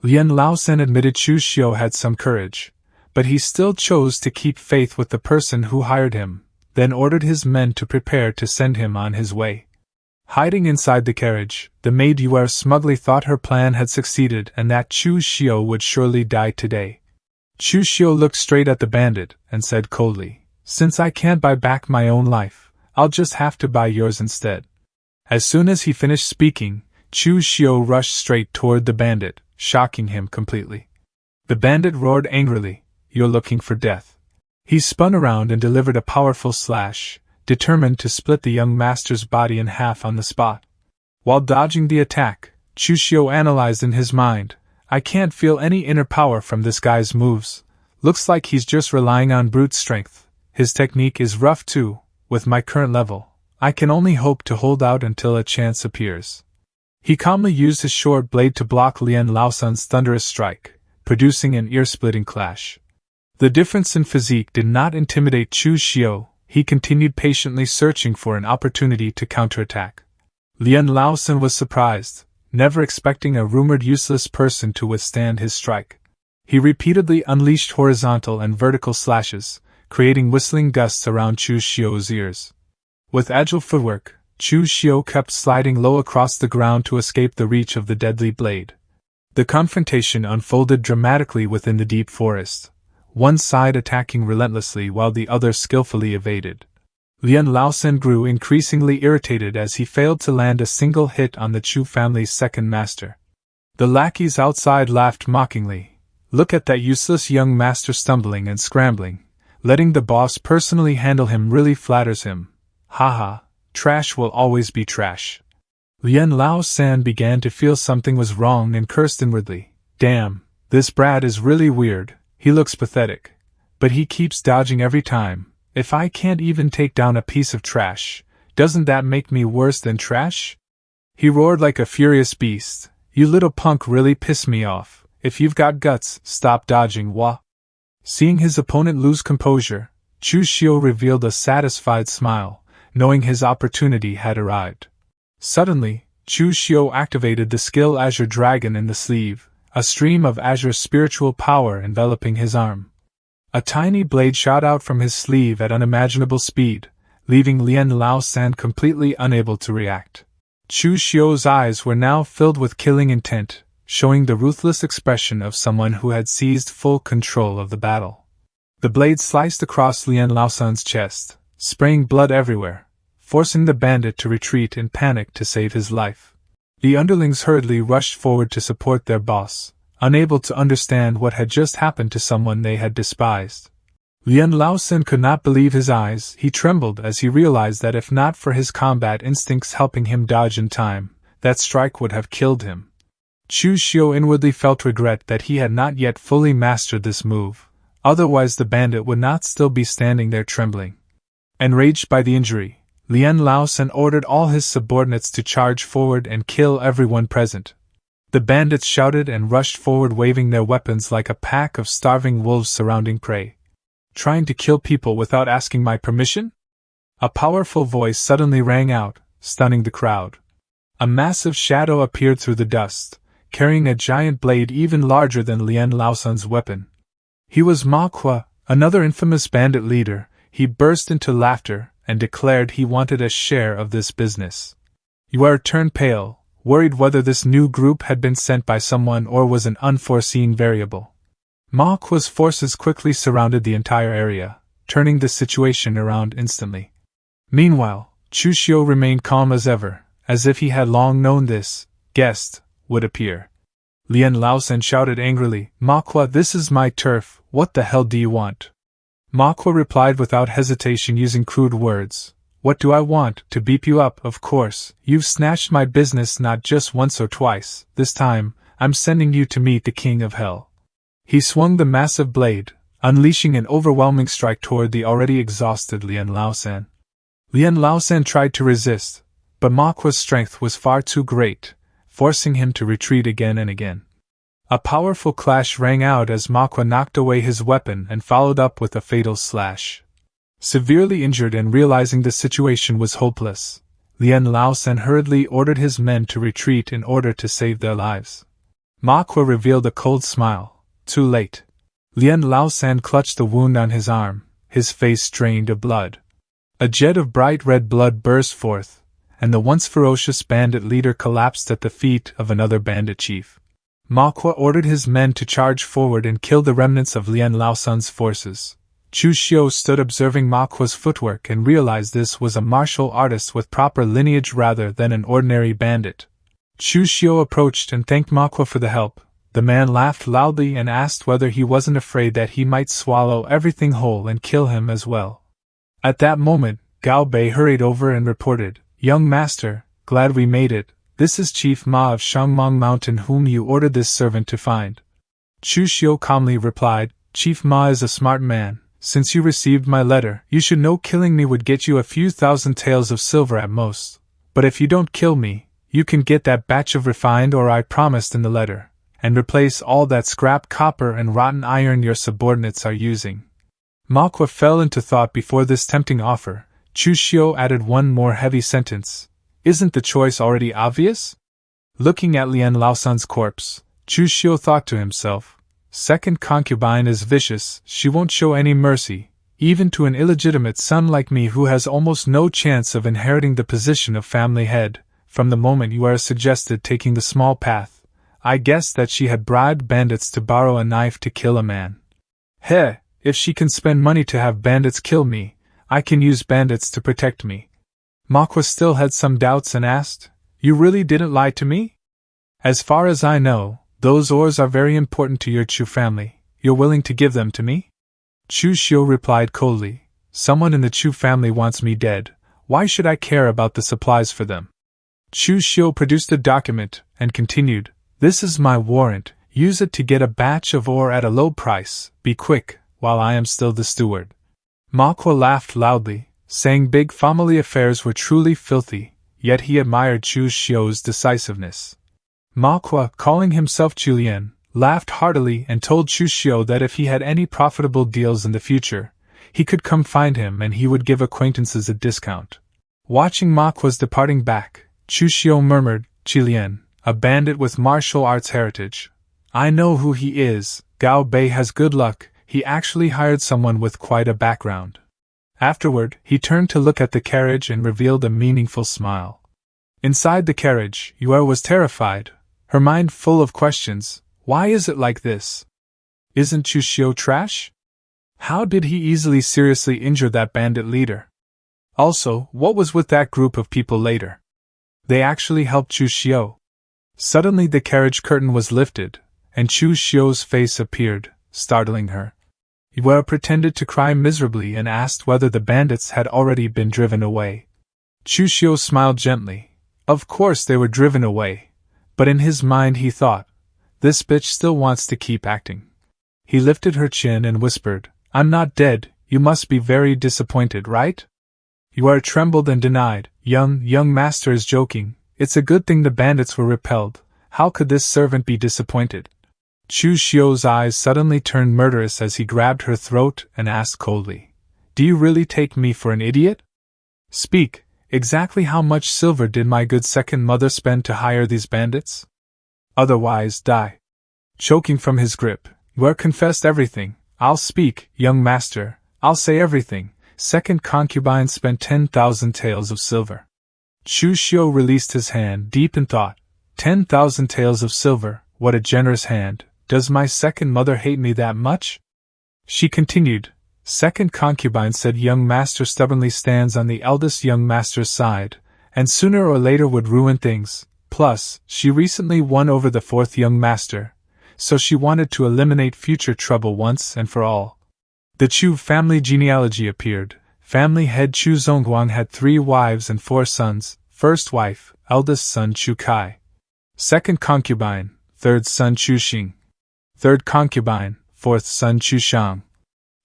Lian Laosan admitted Chu Xiu had some courage, but he still chose to keep faith with the person who hired him, then ordered his men to prepare to send him on his way. Hiding inside the carriage, the maid Yue smugly thought her plan had succeeded and that Chu Xiu would surely die today. Chu Xiu looked straight at the bandit and said coldly, "Since I can't buy back my own life, I'll just have to buy yours instead." As soon as he finished speaking, Chu Xiu rushed straight toward the bandit, shocking him completely. The bandit roared angrily, "You're looking for death." He spun around and delivered a powerful slash, determined to split the young master's body in half on the spot. While dodging the attack, Chu Xiu analyzed in his mind, "I can't feel any inner power from this guy's moves. Looks like he's just relying on brute strength. His technique is rough too. With my current level, I can only hope to hold out until a chance appears." He calmly used his short blade to block Lian Laosan's thunderous strike, producing an ear-splitting clash. The difference in physique did not intimidate Chu Xiu. He continued patiently searching for an opportunity to counterattack. Lian Laosan was surprised, never expecting a rumored useless person to withstand his strike. He repeatedly unleashed horizontal and vertical slashes, creating whistling gusts around Chu Xiu's ears. With agile footwork, Chu Xiu kept sliding low across the ground to escape the reach of the deadly blade. The confrontation unfolded dramatically within the deep forest, one side attacking relentlessly while the other skillfully evaded. Lian Laosan grew increasingly irritated as he failed to land a single hit on the Chu family's second master. The lackeys outside laughed mockingly. "Look at that useless young master stumbling and scrambling. Letting the boss personally handle him really flatters him. Haha, trash will always be trash." Lian Laosan began to feel something was wrong and cursed inwardly. "Damn, this brat is really weird. He looks pathetic. But he keeps dodging every time. If I can't even take down a piece of trash, doesn't that make me worse than trash?" He roared like a furious beast. "You little punk really piss me off. If you've got guts, stop dodging, wah." Seeing his opponent lose composure, Chu Xiu revealed a satisfied smile, knowing his opportunity had arrived. Suddenly, Chu Xiu activated the skill Azure Dragon in the sleeve, a stream of azure spiritual power enveloping his arm. A tiny blade shot out from his sleeve at unimaginable speed, leaving Lian Laosan completely unable to react. Chu Xiu's eyes were now filled with killing intent, showing the ruthless expression of someone who had seized full control of the battle. The blade sliced across Lian Laosan's chest, spraying blood everywhere, forcing the bandit to retreat in panic to save his life. The underlings hurriedly rushed forward to support their boss, unable to understand what had just happened to someone they had despised. Lian Laosan could not believe his eyes. He trembled as he realized that if not for his combat instincts helping him dodge in time, that strike would have killed him. Chu Xiu inwardly felt regret that he had not yet fully mastered this move, otherwise the bandit would not still be standing there trembling. Enraged by the injury, Lian Laosan ordered all his subordinates to charge forward and kill everyone present. The bandits shouted and rushed forward waving their weapons like a pack of starving wolves surrounding prey. Trying to kill people without asking my permission? A powerful voice suddenly rang out, stunning the crowd. A massive shadow appeared through the dust, carrying a giant blade even larger than Lian Laosan's weapon. He was Manhwa, another infamous bandit leader. He burst into laughter and declared he wanted a share of this business. Yuer turned pale, worried whether this new group had been sent by someone or was an unforeseen variable. Manhwa's forces quickly surrounded the entire area, turning the situation around instantly. Meanwhile, Chu Xiu remained calm as ever, as if he had long known this guest would appear. Lian Laosan shouted angrily, "Manhwa, this is my turf, what the hell do you want?" Manhwa replied without hesitation using crude words, "What do I want? To beep you up, of course. You've snatched my business not just once or twice. This time, I'm sending you to meet the King of Hell." He swung the massive blade, unleashing an overwhelming strike toward the already exhausted Lian Laosan. Lian Laosan tried to resist, but Manhwa's strength was far too great, forcing him to retreat again and again. A powerful clash rang out as Manhwa knocked away his weapon and followed up with a fatal slash. Severely injured and realizing the situation was hopeless, Lian Laosan hurriedly ordered his men to retreat in order to save their lives. Manhwa revealed a cold smile. Too late. Lian Laosan clutched the wound on his arm, his face drained of blood. A jet of bright red blood burst forth, and the once ferocious bandit leader collapsed at the feet of another bandit chief. Manhwa ordered his men to charge forward and kill the remnants of Lian Laosan's forces. Chu Xiu stood observing Manhwa's footwork and realized this was a martial artist with proper lineage rather than an ordinary bandit. Chu Xiu approached and thanked Manhwa for the help. The man laughed loudly and asked whether he wasn't afraid that he might swallow everything whole and kill him as well. At that moment, Gao Bei hurried over and reported, "Young master, glad we made it. This is Chief Ma of Shangmang Mountain whom you ordered this servant to find." Chu Xiu calmly replied, "Chief Ma is a smart man. Since you received my letter, you should know killing me would get you a few thousand taels of silver at most. But if you don't kill me, you can get that batch of refined ore I promised in the letter, and replace all that scrap copper and rotten iron your subordinates are using." Manhwa fell into thought before this tempting offer. Chu Xiu added one more heavy sentence. "Isn't the choice already obvious?" Looking at Lian Laosan's corpse, Chu Xiu thought to himself, "Second concubine is vicious, she won't show any mercy, even to an illegitimate son like me who has almost no chance of inheriting the position of family head. From the moment you suggested taking the small path, I guessed that she had bribed bandits to borrow a knife to kill a man. Heh, if she can spend money to have bandits kill me, I can use bandits to protect me." Manhwa still had some doubts and asked, "You really didn't lie to me? As far as I know, those ores are very important to your Chu family. You're willing to give them to me?" Chu Xiu replied coldly, "Someone in the Chu family wants me dead. Why should I care about the supplies for them?" Chu Xiu produced a document and continued, "This is my warrant. Use it to get a batch of ore at a low price. Be quick, while I am still the steward." Manhwa laughed loudly, saying big family affairs were truly filthy, yet he admired Chu Xiu's decisiveness. Manhwa, calling himself Julian, laughed heartily and told Chu Xiu that if he had any profitable deals in the future, he could come find him and he would give acquaintances a discount. Watching Manhwa's departing back, Chu Xiu murmured, "Julian, a bandit with martial arts heritage. I know who he is. Gao Bei has good luck, he actually hired someone with quite a background." Afterward, he turned to look at the carriage and revealed a meaningful smile. Inside the carriage, Yue was terrified, her mind full of questions. Why is it like this? Isn't Chu Xiu trash? How did he easily seriously injure that bandit leader? Also, what was with that group of people later? They actually helped Chu Xiu. Suddenly the carriage curtain was lifted, and Chu Xiu's face appeared, startling her. Yue pretended to cry miserably and asked whether the bandits had already been driven away. Chu Xiu smiled gently. Of course they were driven away, but in his mind he thought, this bitch still wants to keep acting. He lifted her chin and whispered, I'm not dead, you must be very disappointed, right? Yue trembled and denied, young master is joking, it's a good thing the bandits were repelled, how could this servant be disappointed? Chu Xiu's eyes suddenly turned murderous as he grabbed her throat and asked coldly, do you really take me for an idiot? Speak, exactly how much silver did my good second mother spend to hire these bandits? Otherwise die. Choking from his grip, Yue confessed everything. I'll speak, young master, I'll say everything. Second concubine spent 10,000 taels of silver. Chu Xiu released his hand deep in thought. 10,000 taels of silver, what a generous hand. Does my second mother hate me that much? She continued. Second concubine said young master stubbornly stands on the eldest young master's side, and sooner or later would ruin things. Plus, she recently won over the fourth young master, so she wanted to eliminate future trouble once and for all. The Chu family genealogy appeared. Family head Chu Zongguang had 3 wives and 4 sons. First wife, eldest son Chu Kai. Second concubine, third son Chu Xing. Third concubine, fourth son Chu Shang.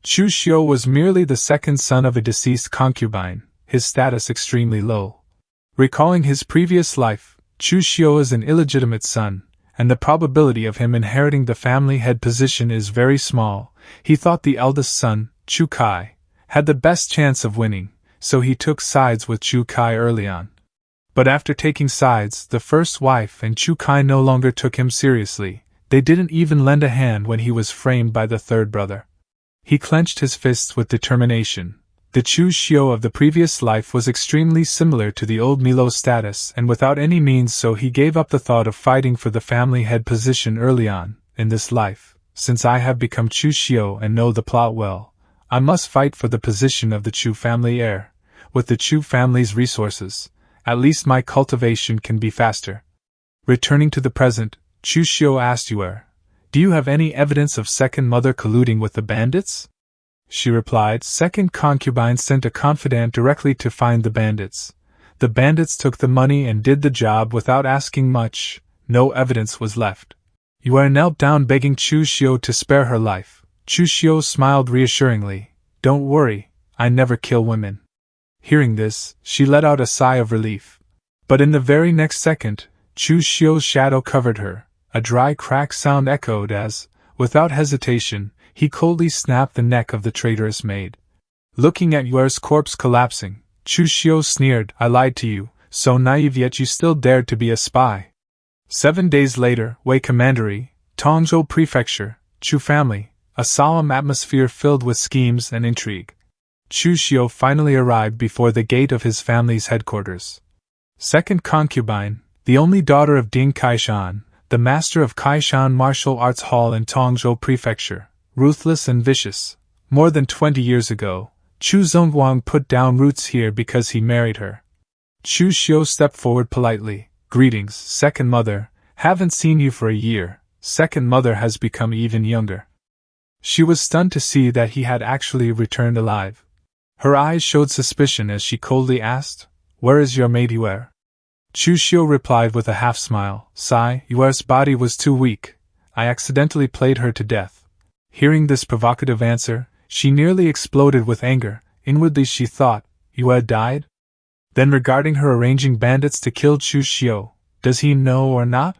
Chu Xiu was merely the second son of a deceased concubine, his status extremely low. Recalling his previous life, Chu Xiu is an illegitimate son, and the probability of him inheriting the family head position is very small. He thought the eldest son, Chu Kai, had the best chance of winning, so he took sides with Chu Kai early on. But after taking sides, the first wife and Chu Kai no longer took him seriously. They didn't even lend a hand when he was framed by the third brother. He clenched his fists with determination. The Chu Xiu of the previous life was extremely similar to the old Milo's status, and without any means so he gave up the thought of fighting for the family head position early on. In this life, since I have become Chu Xiu and know the plot well, I must fight for the position of the Chu family heir. With the Chu family's resources, at least my cultivation can be faster. Returning to the present, Chu Xiu asked Yue, do you have any evidence of second mother colluding with the bandits? She replied, second concubine sent a confidant directly to find the bandits. The bandits took the money and did the job without asking much. No evidence was left. Yue knelt down begging Chu Xiu to spare her life. Chu Xiu smiled reassuringly. Don't worry, I never kill women. Hearing this, she let out a sigh of relief. But in the very next second, Chu Xiu's shadow covered her. A dry crack sound echoed as, without hesitation, he coldly snapped the neck of the traitorous maid. Looking at Yue's corpse collapsing, Chu Xiu sneered, I lied to you, so naive yet you still dared to be a spy. 7 days later, Wei Commandery, Tongzhou Prefecture, Chu family, a solemn atmosphere filled with schemes and intrigue. Chu Xiu finally arrived before the gate of his family's headquarters. Second concubine, the only daughter of Ding Kaishan, the master of Kaishan Martial Arts Hall in Tongzhou Prefecture, ruthless and vicious. More than 20 years ago, Chu Zongguang put down roots here because he married her. Chu Xiu stepped forward politely. Greetings, second mother, haven't seen you for a year. Second mother has become even younger. She was stunned to see that he had actually returned alive. Her eyes showed suspicion as she coldly asked, where is your maid Yue? Chu Xiu replied with a half-smile, sigh, Yue's body was too weak. I accidentally played her to death. Hearing this provocative answer, she nearly exploded with anger. Inwardly she thought, Yue died? Then regarding her arranging bandits to kill Chu Xiu, does he know or not?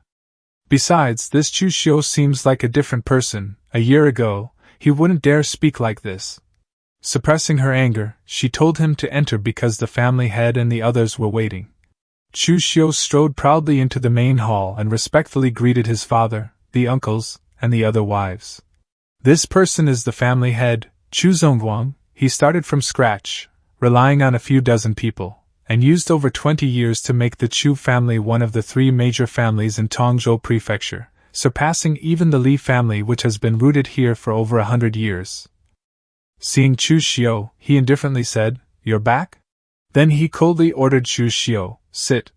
Besides, this Chu Xiu seems like a different person. A year ago, he wouldn't dare speak like this. Suppressing her anger, she told him to enter because the family head and the others were waiting. Chu Xiu strode proudly into the main hall and respectfully greeted his father, the uncles, and the other wives. This person is the family head, Chu Zongguang, he started from scratch, relying on a few dozen people, and used over 20 years to make the Chu family one of the 3 major families in Tongzhou Prefecture, surpassing even the Li family, which has been rooted here for over 100 years. Seeing Chu Xiu, he indifferently said, "You're back?" Then he coldly ordered Chu Xiu, "Sit."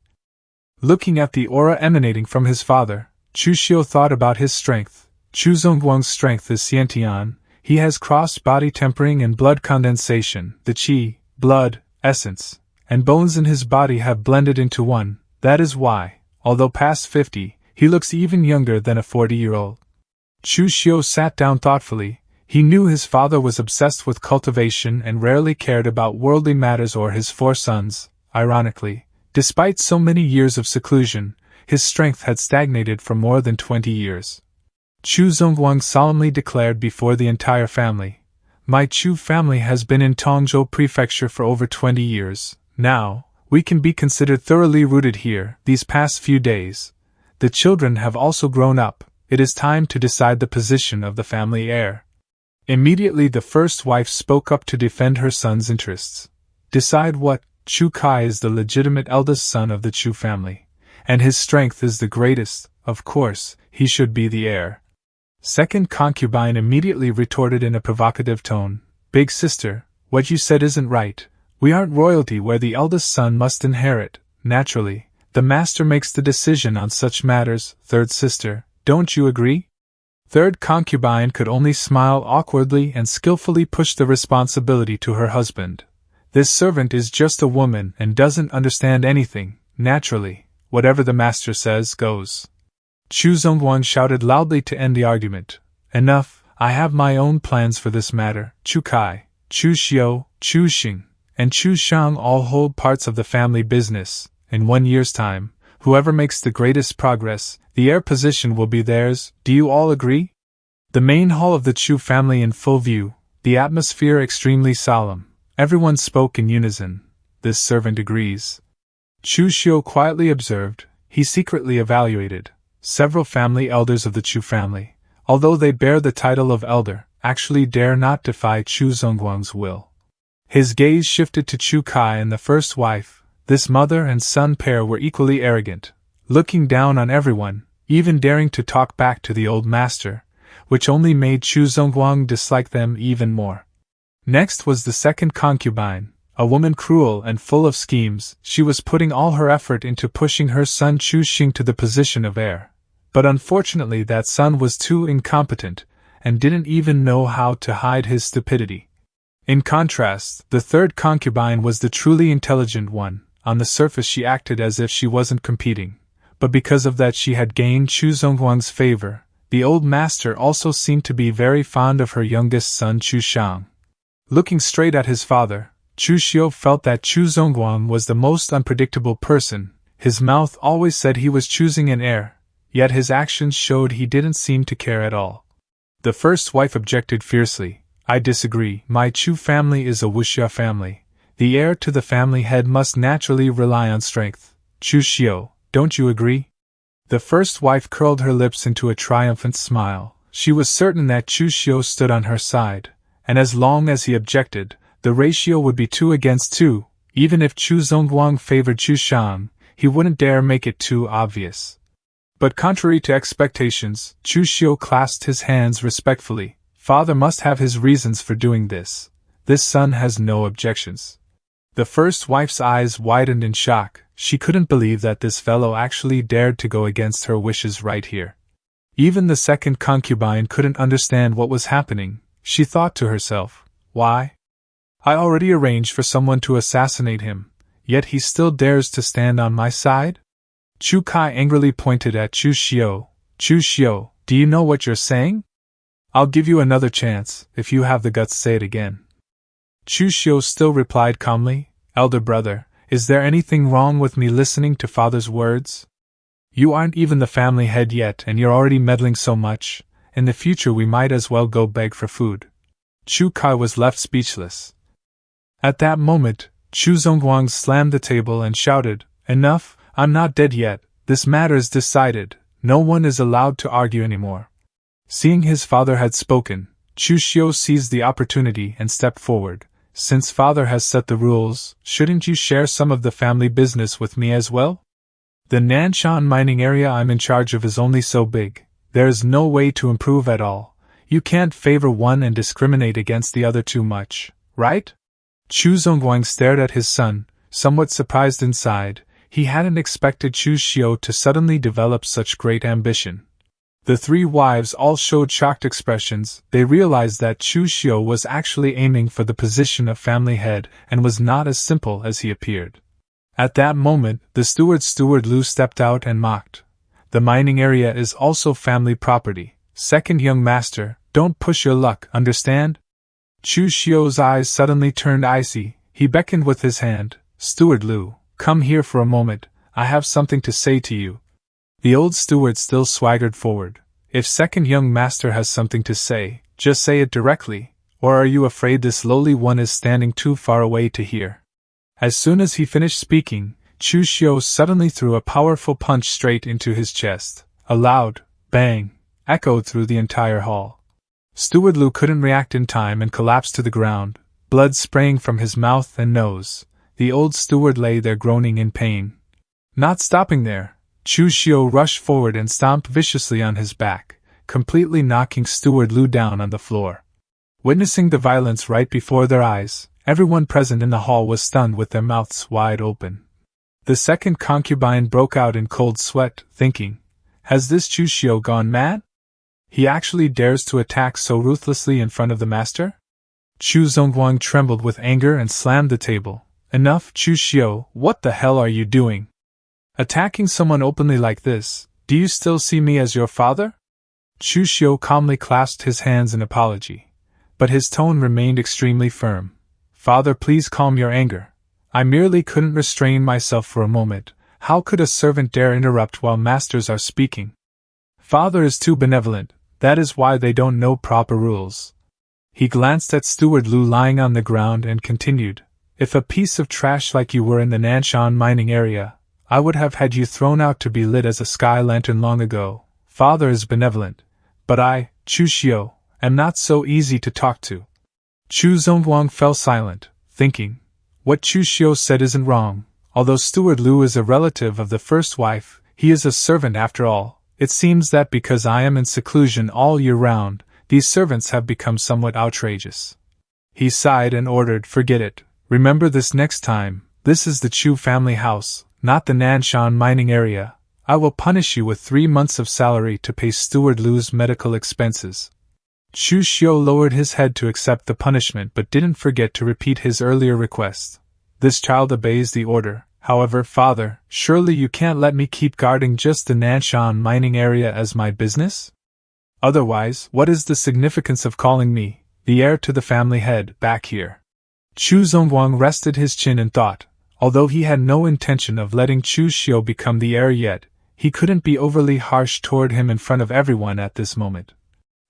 Looking at the aura emanating from his father, Chu Xiu thought about his strength. Chu Zongguang's strength is Xiantian. He has cross-body tempering and blood condensation. The qi, blood, essence, and bones in his body have blended into one. That is why, although past 50, he looks even younger than a 40-year-old. Chu Xiu sat down thoughtfully. He knew his father was obsessed with cultivation and rarely cared about worldly matters or his 4 sons. Ironically, despite so many years of seclusion, his strength had stagnated for more than 20 years. Chu Zongguang solemnly declared before the entire family, "My Chu family has been in Tongzhou Prefecture for over 20 years. Now, we can be considered thoroughly rooted here. These past few days, the children have also grown up. It is time to decide the position of the family heir." Immediately the first wife spoke up to defend her son's interests. "Decide what? Chu Kai is the legitimate eldest son of the Chu family, and his strength is the greatest. Of course, he should be the heir." Second concubine immediately retorted in a provocative tone, "Big sister, what you said isn't right. We aren't royalty where the eldest son must inherit. Naturally, the master makes the decision on such matters. Third sister, don't you agree?" Third concubine could only smile awkwardly and skillfully push the responsibility to her husband. "This servant is just a woman and doesn't understand anything. Naturally, whatever the master says goes." Chu Zongguang shouted loudly to end the argument, "Enough, I have my own plans for this matter. Chu Kai, Chu Xiu, Chu Xing, and Chu Shang all hold parts of the family business. In 1 year's time, whoever makes the greatest progress, the heir position will be theirs. Do you all agree?" The main hall of the Chu family in full view, the atmosphere extremely solemn. Everyone spoke in unison. "This servant agrees." Chu Xiu quietly observed. He secretly evaluated. Several family elders of the Chu family, although they bear the title of elder, actually dare not defy Chu Zongguang's will. His gaze shifted to Chu Kai and the first wife. This mother and son pair were equally arrogant, looking down on everyone, even daring to talk back to the old master, which only made Chu Zongguang dislike them even more. Next was the second concubine, a woman cruel and full of schemes. She was putting all her effort into pushing her son Chu Xing to the position of heir. But unfortunately that son was too incompetent, and didn't even know how to hide his stupidity. In contrast, the third concubine was the truly intelligent one. On the surface she acted as if she wasn't competing, but because of that she had gained Chu Zongguang's favor. The old master also seemed to be very fond of her youngest son Chu Shang. Looking straight at his father, Chu Xiu felt that Chu Zongguang was the most unpredictable person. His mouth always said he was choosing an heir, yet his actions showed he didn't seem to care at all. The first wife objected fiercely. "I disagree. My Chu family is a wuxia family. The heir to the family head must naturally rely on strength. Chu Xiu, don't you agree?" The first wife curled her lips into a triumphant smile. She was certain that Chu Xiu stood on her side, and as long as he objected, the ratio would be 2 against 2. Even if Chu Zongguang favored Chu Shang, he wouldn't dare make it too obvious. But contrary to expectations, Chu Xiu clasped his hands respectfully. "Father must have his reasons for doing this. This son has no objections." The first wife's eyes widened in shock. She couldn't believe that this fellow actually dared to go against her wishes right here. Even the second concubine couldn't understand what was happening. She thought to herself, "Why? I already arranged for someone to assassinate him, yet he still dares to stand on my side?" Chu Kai angrily pointed at Chu Xiu. "Chu Xiu, do you know what you're saying? I'll give you another chance, if you have the guts say it again." Chu Xiu still replied calmly, "Elder brother, is there anything wrong with me listening to father's words? You aren't even the family head yet and you're already meddling so much. In the future we might as well go beg for food." Chu Kai was left speechless. At that moment, Chu Zongguang slammed the table and shouted, "Enough! I'm not dead yet. This matter is decided. No one is allowed to argue anymore." Seeing his father had spoken, Chu Xiu seized the opportunity and stepped forward. Since father has set the rules, shouldn't you share some of the family business with me as well? The Nanshan mining area I'm in charge of is only so big. There is no way to improve at all. You can't favor one and discriminate against the other too much, right? Chu Zongguang stared at his son, somewhat surprised inside. He hadn't expected Chu Xiu to suddenly develop such great ambition. The three wives all showed shocked expressions. They realized that Chu Xiu was actually aiming for the position of family head and was not as simple as he appeared. At that moment, the steward Lu stepped out and mocked. The mining area is also family property. Second young master, don't push your luck, understand? Chu Xiu's eyes suddenly turned icy. He beckoned with his hand. Steward Lu, come here for a moment. I have something to say to you. The old steward still swaggered forward. If second young master has something to say, just say it directly, or are you afraid this lowly one is standing too far away to hear? As soon as he finished speaking, Chu Xiu suddenly threw a powerful punch straight into his chest. A loud bang echoed through the entire hall. Steward Lu couldn't react in time and collapsed to the ground, blood spraying from his mouth and nose. The old steward lay there groaning in pain. Not stopping there, Chu Xiu rushed forward and stomped viciously on his back, completely knocking Steward Lu down on the floor. Witnessing the violence right before their eyes, everyone present in the hall was stunned with their mouths wide open. The second concubine broke out in cold sweat, thinking, has this Chu Xiu gone mad? He actually dares to attack so ruthlessly in front of the master? Chu Zongguang trembled with anger and slammed the table. Enough, Chu Xiu, what the hell are you doing? Attacking someone openly like this, do you still see me as your father? Chu Xiu calmly clasped his hands in apology, but his tone remained extremely firm. Father, please calm your anger. I merely couldn't restrain myself for a moment. How could a servant dare interrupt while masters are speaking? Father is too benevolent, that is why they don't know proper rules. He glanced at Steward Lu lying on the ground and continued, if a piece of trash like you were in the Nanshan mining area, I would have had you thrown out to be lit as a sky lantern long ago. Father is benevolent, but I, Chu Xiu, am not so easy to talk to. Chu Zongguang fell silent, thinking, what Chu Xiu said isn't wrong. Although Steward Lu is a relative of the first wife, he is a servant after all. It seems that because I am in seclusion all year round, these servants have become somewhat outrageous. He sighed and ordered, forget it. Remember this next time. This is the Chu family house, not the Nanshan mining area. I will punish you with 3 months of salary to pay Steward Lu's medical expenses. Chu Xiu lowered his head to accept the punishment but didn't forget to repeat his earlier request. This child obeys the order. However, father, surely you can't let me keep guarding just the Nanshan mining area as my business? Otherwise, what is the significance of calling me, the heir to the family head, back here? Chu Zongguang rested his chin in thought. Although he had no intention of letting Chu Xiu become the heir yet, he couldn't be overly harsh toward him in front of everyone at this moment.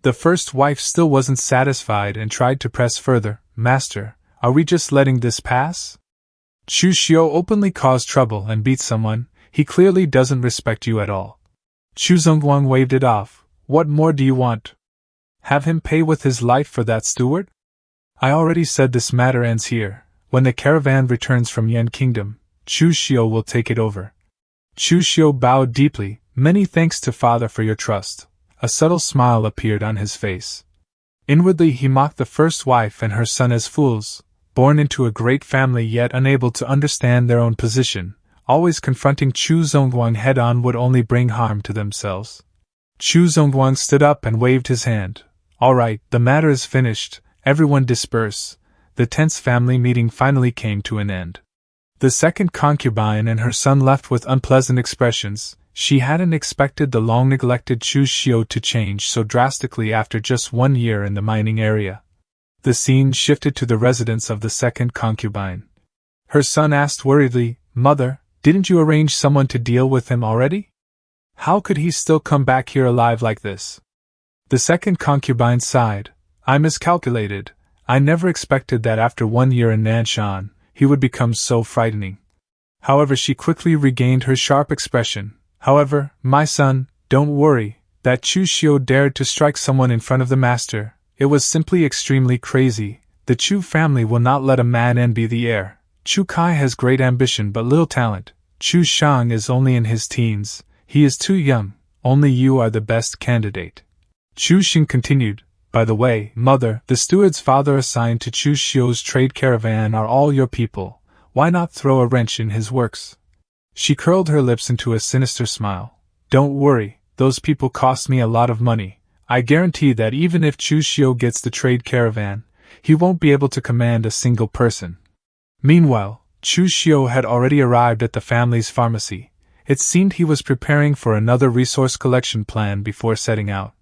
The first wife still wasn't satisfied and tried to press further. Master, are we just letting this pass? Chu Xiu openly caused trouble and beat someone. He clearly doesn't respect you at all. Chu Zongguang waved it off. What more do you want? Have him pay with his life for that steward? I already said this matter ends here. When the caravan returns from Yan Kingdom, Chu Xiu will take it over. Chu Xiu bowed deeply. Many thanks to father for your trust. A subtle smile appeared on his face. Inwardly he mocked the first wife and her son as fools, born into a great family yet unable to understand their own position. Always confronting Chu Zongguang head-on would only bring harm to themselves. Chu Zongguang stood up and waved his hand. All right, the matter is finished. Everyone disperse. The tense family meeting finally came to an end. The second concubine and her son left with unpleasant expressions. She hadn't expected the long-neglected Chu Xiu to change so drastically after just 1 year in the mining area. The scene shifted to the residence of the second concubine. Her son asked worriedly, Mother, didn't you arrange someone to deal with him already? How could he still come back here alive like this? The second concubine sighed. I miscalculated. I never expected that after 1 year in Nanshan, he would become so frightening. However, she quickly regained her sharp expression. However, my son, don't worry, that Chu Xiu dared to strike someone in front of the master. It was simply extremely crazy. The Chu family will not let a man envy the heir. Chu Kai has great ambition but little talent. Chu Xiang is only in his teens. He is too young. Only you are the best candidate. Chu Xiu continued. By the way, mother, the steward's father assigned to Chu Xiu's trade caravan are all your people. Why not throw a wrench in his works? She curled her lips into a sinister smile. Don't worry, those people cost me a lot of money. I guarantee that even if Chu Xiu gets the trade caravan, he won't be able to command a single person. Meanwhile, Chu Xiu had already arrived at the family's pharmacy. It seemed he was preparing for another resource collection plan before setting out.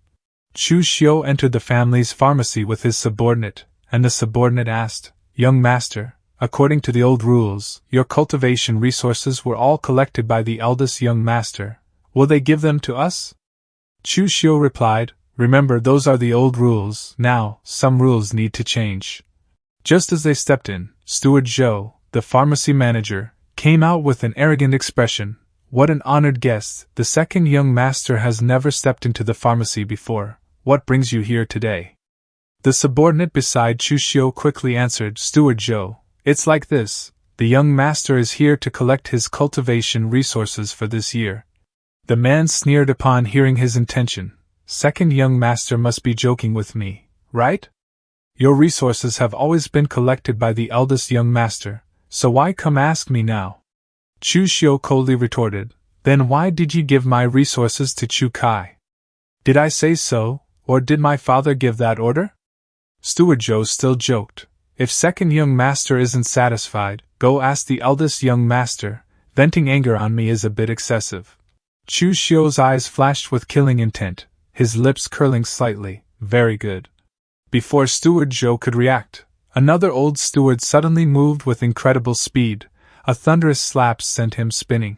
Chu Xiu entered the family's pharmacy with his subordinate, and the subordinate asked, Young master, according to the old rules, your cultivation resources were all collected by the eldest young master. Will they give them to us? Chu Xiu replied, Remember, those are the old rules. Now, some rules need to change. Just as they stepped in, Steward Zhou, the pharmacy manager, came out with an arrogant expression. What an honored guest. The second young master has never stepped into the pharmacy before. What brings you here today? The subordinate beside Chu Xiu quickly answered, Steward Zhou, it's like this. The young master is here to collect his cultivation resources for this year. The man sneered upon hearing his intention. Second young master must be joking with me, right? Your resources have always been collected by the eldest young master, so why come ask me now? Chu Xiu coldly retorted, Then why did you give my resources to Chu Kai? Did I say so, or did my father give that order? Steward Zhou still joked, If second young master isn't satisfied, go ask the eldest young master. Venting anger on me is a bit excessive. Chu Xiu's eyes flashed with killing intent, his lips curling slightly. Very good. Before Steward Zhou could react, another old steward suddenly moved with incredible speed. A thunderous slap sent him spinning.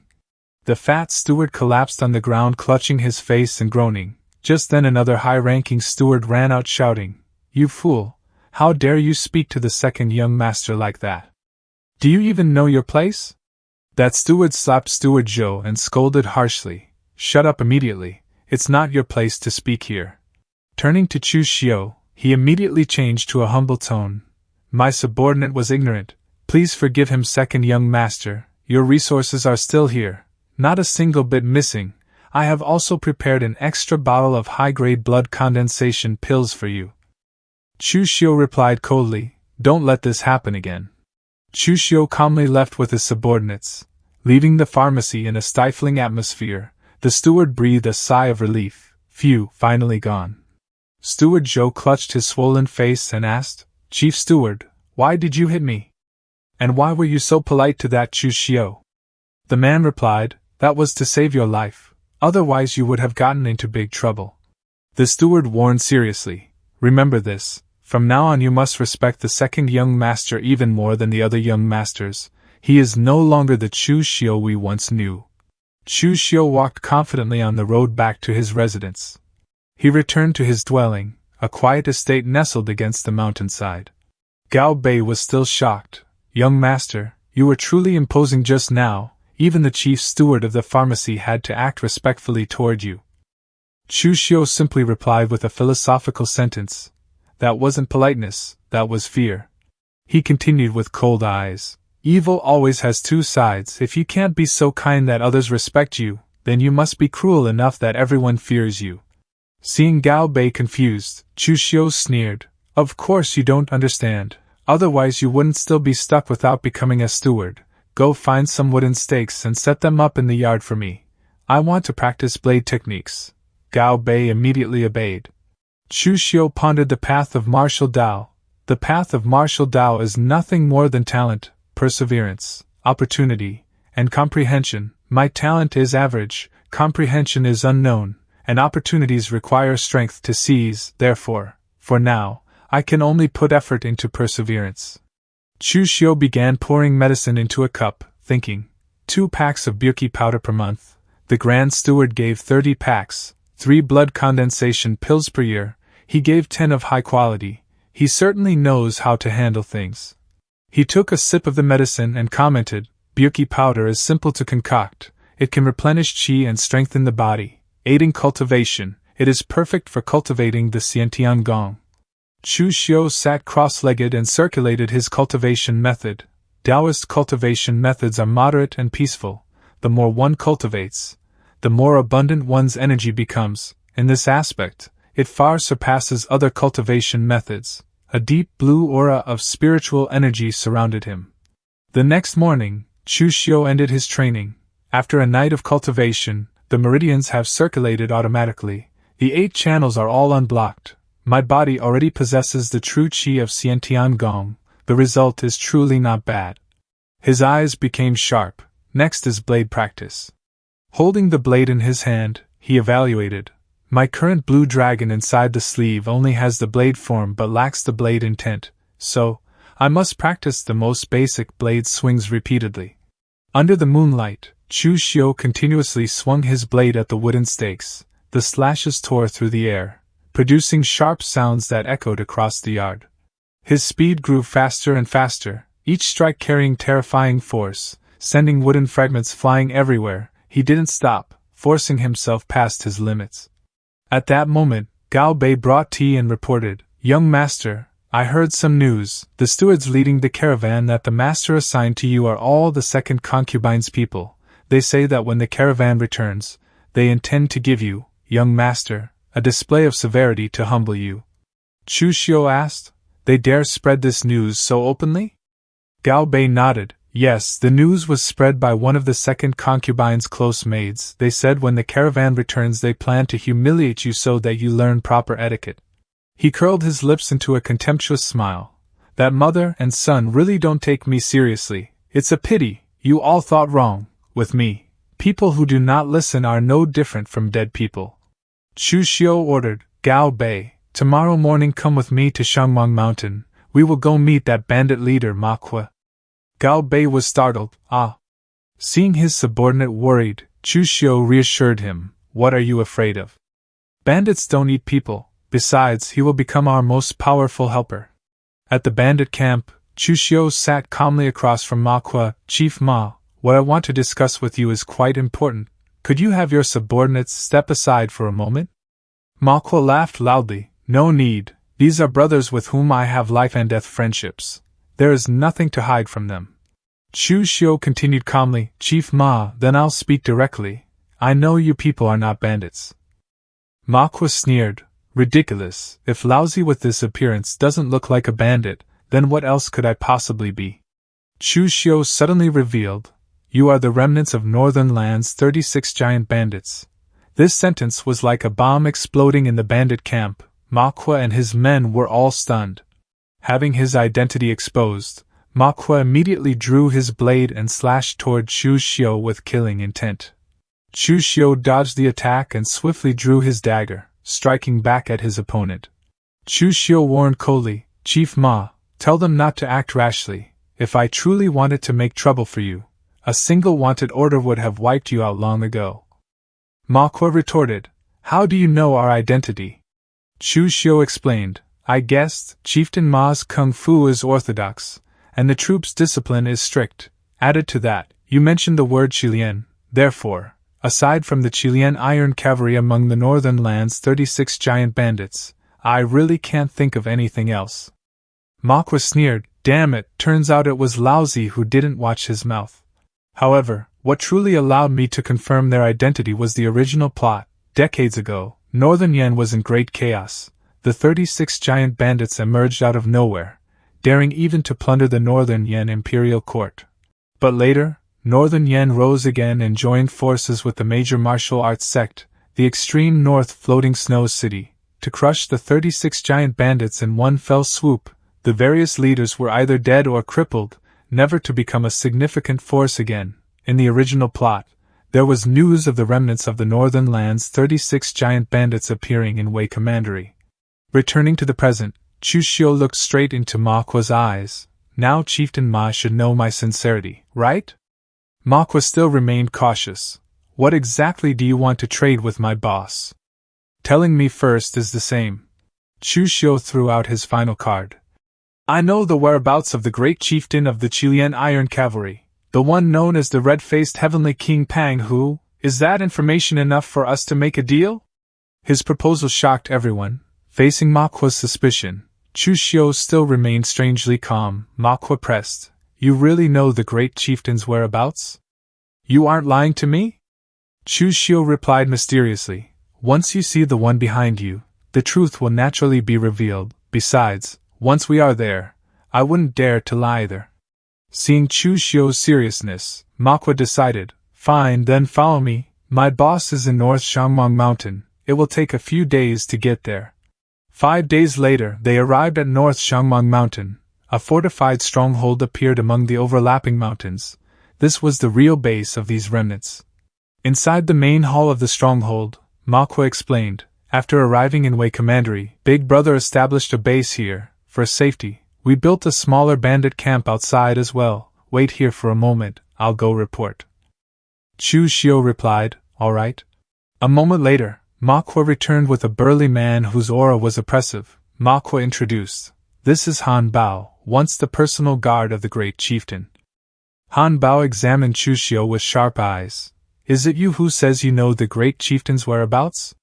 The fat steward collapsed on the ground, clutching his face and groaning. Just then another high-ranking steward ran out shouting, You fool! How dare you speak to the second young master like that? Do you even know your place? That steward slapped Steward Zhou and scolded harshly, Shut up immediately, it's not your place to speak here. Turning to Chu Xiu, he immediately changed to a humble tone. My subordinate was ignorant. Please forgive him, second young master. Your resources are still here. Not a single bit missing. I have also prepared an extra bottle of high-grade blood condensation pills for you. Chu Xiu replied coldly, Don't let this happen again. Chu Xiu calmly left with his subordinates. Leaving the pharmacy in a stifling atmosphere, the steward breathed a sigh of relief. Phew, finally gone. Steward Zhou clutched his swollen face and asked, Chief Steward, why did you hit me? And why were you so polite to that Chu Xiu? The man replied, That was to save your life. Otherwise you would have gotten into big trouble. The steward warned seriously, Remember this, from now on you must respect the second young master even more than the other young masters. He is no longer the Chu Xiu we once knew. Chu Xiu walked confidently on the road back to his residence. He returned to his dwelling, a quiet estate nestled against the mountainside. Gao Bei was still shocked. Young master, you were truly imposing just now. Even the chief steward of the pharmacy had to act respectfully toward you. Chu Xiu simply replied with a philosophical sentence. That wasn't politeness, that was fear. He continued with cold eyes. Evil always has two sides. If you can't be so kind that others respect you, then you must be cruel enough that everyone fears you. Seeing Gao Bei confused, Chu Xiu sneered. Of course you don't understand. Otherwise you wouldn't still be stuck without becoming a steward. Go find some wooden stakes and set them up in the yard for me. I want to practice blade techniques. Gao Bei immediately obeyed. Chu Xiu pondered the path of martial Dao. The path of martial Dao is nothing more than talent, perseverance, opportunity, and comprehension. My talent is average, comprehension is unknown, and opportunities require strength to seize. Therefore, for now, I can only put effort into perseverance. Chu Xiu began pouring medicine into a cup, thinking, 2 packs of Birki powder per month. The Grand Steward gave 30 packs, 3 blood condensation pills per year. He gave 10 of high quality. He certainly knows how to handle things. He took a sip of the medicine and commented, Birki powder is simple to concoct. It can replenish qi and strengthen the body, aiding cultivation. It is perfect for cultivating the Xiantian Gong. Chu Xiu sat cross-legged and circulated his cultivation method. Taoist cultivation methods are moderate and peaceful. The more one cultivates, the more abundant one's energy becomes. In this aspect, it far surpasses other cultivation methods. A deep blue aura of spiritual energy surrounded him. The next morning, Chu Xiu ended his training. After a night of cultivation, the meridians have circulated automatically. The 8 channels are all unblocked. My body already possesses the true qi of Xiantian Gong. The result is truly not bad. His eyes became sharp. Next is blade practice. Holding the blade in his hand, he evaluated. My current blue dragon inside the sleeve only has the blade form but lacks the blade intent, so I must practice the most basic blade swings repeatedly. Under the moonlight, Chu Xiu continuously swung his blade at the wooden stakes. The slashes tore through the air, producing sharp sounds that echoed across the yard. His speed grew faster and faster, each strike carrying terrifying force, sending wooden fragments flying everywhere. He didn't stop, forcing himself past his limits. At that moment, Gao Bei brought tea and reported, "Young master, I heard some news. The stewards leading the caravan that the master assigned to you are all the second concubine's people. They say that when the caravan returns, they intend to give you, young master, a display of severity to humble you." Chu Xiu asked, "They dare spread this news so openly?" Gao Bei nodded. Yes, the news was spread by one of the second concubine's close maids. They said when the caravan returns they plan to humiliate you so that you learn proper etiquette. He curled his lips into a contemptuous smile. That mother and son really don't take me seriously. It's a pity, you all thought wrong. With me, people who do not listen are no different from dead people. Chu Xiu ordered, "Gao Bei, tomorrow morning come with me to Shangmang Mountain. We will go meet that bandit leader Manhwa." Gao Bei was startled. Ah. Seeing his subordinate worried, Chu Xiu reassured him, "What are you afraid of? Bandits don't eat people. Besides, he will become our most powerful helper." At the bandit camp, Chu Xiu sat calmly across from Manhwa. "Chief Ma, what I want to discuss with you is quite important. Could you have your subordinates step aside for a moment?" Manhwa laughed loudly. "No need. These are brothers with whom I have life and death friendships. There is nothing to hide from them." Chu Xiu continued calmly, "Chief Ma, then I'll speak directly. I know you people are not bandits." Manhwa sneered, "Ridiculous. If Lousy with this appearance doesn't look like a bandit, then what else could I possibly be?" Chu Xiu suddenly revealed, "You are the remnants of Northern Land's 36 giant bandits." This sentence was like a bomb exploding in the bandit camp. Manhwa and his men were all stunned. Having his identity exposed, Manhwa immediately drew his blade and slashed toward Chu Xiu with killing intent. Chu Xiu dodged the attack and swiftly drew his dagger, striking back at his opponent. Chu Xiu warned coldly, "Chief Ma, tell them not to act rashly. If I truly wanted to make trouble for you, a single wanted order would have wiped you out long ago." Manhwa retorted, "How do you know our identity?" Chu Xiu explained, "I guessed. Chieftain Ma's kung fu is orthodox, and the troops' discipline is strict. Added to that, you mentioned the word Chilean. Therefore, aside from the Chilean iron cavalry among the Northern Land's 36 giant bandits, I really can't think of anything else." Manhwa sneered, "Damn it, turns out it was Lousy who didn't watch his mouth." However, what truly allowed me to confirm their identity was the original plot. Decades ago, Northern Yen was in great chaos. The 36 giant bandits emerged out of nowhere, daring even to plunder the Northern Yen imperial court. But later, Northern Yen rose again and joined forces with the major martial arts sect, the extreme north floating snow city, to crush the 36 giant bandits in one fell swoop. The various leaders were either dead or crippled, never to become a significant force again. In the original plot, there was news of the remnants of the Northern Land's 36 giant bandits appearing in Wei Commandery. Returning to the present, Chu Xiu looked straight into Manhwa's eyes. "Now Chieftain Ma should know my sincerity, right?" Manhwa still remained cautious. "What exactly do you want to trade with my boss?" "Telling me first is the same." Chu Xiu threw out his final card. "I know the whereabouts of the great chieftain of the Chilean Iron Cavalry, the one known as the red-faced Heavenly King Pang Hu. Is that information enough for us to make a deal?" His proposal shocked everyone. Facing Manhwa's suspicion, Chu Xiu still remained strangely calm. Manhwa pressed, "You really know the great chieftain's whereabouts? You aren't lying to me?" Chu Xiu replied mysteriously, "Once you see the one behind you, the truth will naturally be revealed. Besides, once we are there, I wouldn't dare to lie either." Seeing Chu Xiu's seriousness, Manhwa decided, "Fine, then follow me. My boss is in North Shangmong Mountain. It will take a few days to get there." 5 days later, they arrived at North Shangmong Mountain. A fortified stronghold appeared among the overlapping mountains. This was the real base of these remnants. Inside the main hall of the stronghold, Manhwa explained, "After arriving in Wei Commandery, Big Brother established a base here. For safety, we built a smaller bandit camp outside as well. Wait here for a moment, I'll go report." Chu Xiu replied, "All right." A moment later, Manhwa returned with a burly man whose aura was oppressive. Manhwa introduced, "This is Han Bao, once the personal guard of the great chieftain." Han Bao examined Chu Xiu with sharp eyes. "Is it you who says you know the great chieftain's whereabouts?"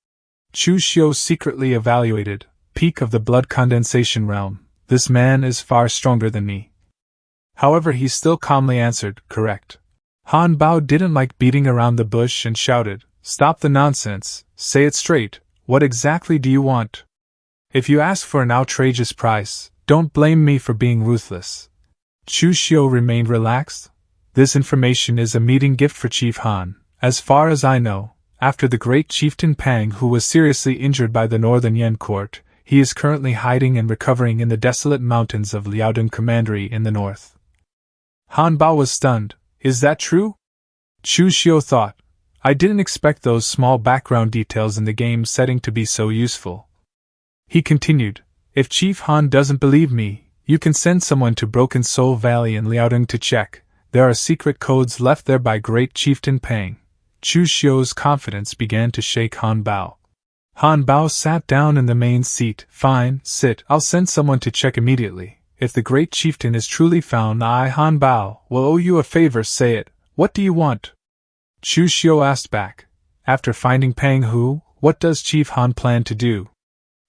Chu Xiu secretly evaluated, "Peak of the blood condensation realm. This man is far stronger than me." However, he still calmly answered, "Correct." Han Bao didn't like beating around the bush and shouted, "Stop the nonsense, say it straight, what exactly do you want? If you ask for an outrageous price, don't blame me for being ruthless." Chu Xiu remained relaxed. "This information is a meeting gift for Chief Han. As far as I know, after the great chieftain Pang, who was seriously injured by the Northern Yan court, he is currently hiding and recovering in the desolate mountains of Liaodong Commandery in the north." Han Bao was stunned. "Is that true?" Chu Xiu thought, "I didn't expect those small background details in the game setting to be so useful." He continued, "If Chief Han doesn't believe me, you can send someone to Broken Soul Valley in Liaodong to check. There are secret codes left there by Great Chieftain Pang." Chu Xiu's confidence began to shake Han Bao. Han Bao sat down in the main seat. "Fine, sit. I'll send someone to check immediately. If the great chieftain is truly found, I, Han Bao, will owe you a favor. Say it. What do you want?" Chu Xiu asked back, "After finding Pang Hu, what does Chief Han plan to do?"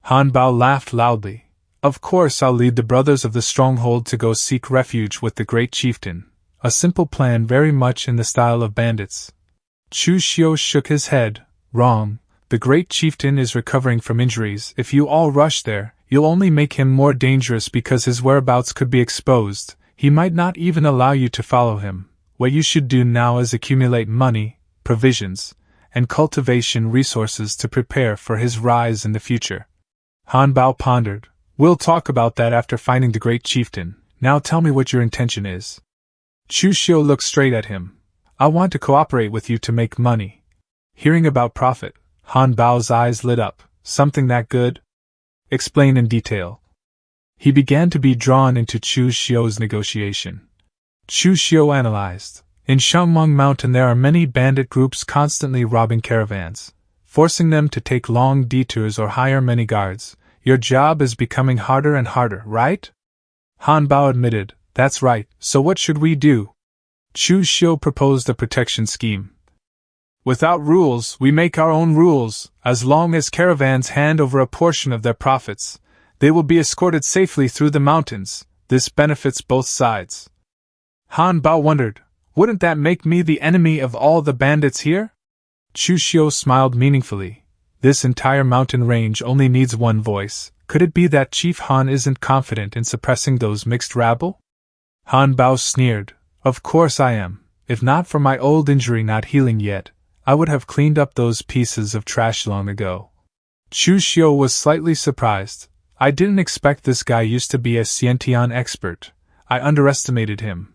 Han Bao laughed loudly. "Of course I'll lead the brothers of the stronghold to go seek refuge with the great chieftain. A simple plan very much in the style of bandits." Chu Xiu shook his head. "Wrong. The great chieftain is recovering from injuries. If you all rush there, you'll only make him more dangerous because his whereabouts could be exposed. He might not even allow you to follow him. What you should do now is accumulate money, provisions, and cultivation resources to prepare for his rise in the future." Han Bao pondered. "We'll talk about that after finding the great chieftain. Now tell me what your intention is." Chu Xiu looked straight at him. "I want to cooperate with you to make money." Hearing about profit, Han Bao's eyes lit up. "Something that good? Explain in detail." He began to be drawn into Chu Xiu's negotiation. Chu Xiu analyzed. "In Shangmong Mountain there are many bandit groups constantly robbing caravans, forcing them to take long detours or hire many guards. Your job is becoming harder and harder, right?" Han Bao admitted, "That's right, so what should we do?" Chu Xiu proposed a protection scheme. "Without rules, we make our own rules. As long as caravans hand over a portion of their profits, they will be escorted safely through the mountains. This benefits both sides." Han Bao wondered, "Wouldn't that make me the enemy of all the bandits here?" Chu Xiu smiled meaningfully. "This entire mountain range only needs one voice. Could it be that Chief Han isn't confident in suppressing those mixed rabble?" Han Bao sneered. "Of course I am. If not for my old injury not healing yet, I would have cleaned up those pieces of trash long ago." Chu Xiu was slightly surprised. "I didn't expect this guy used to be a Xiantian expert. I underestimated him."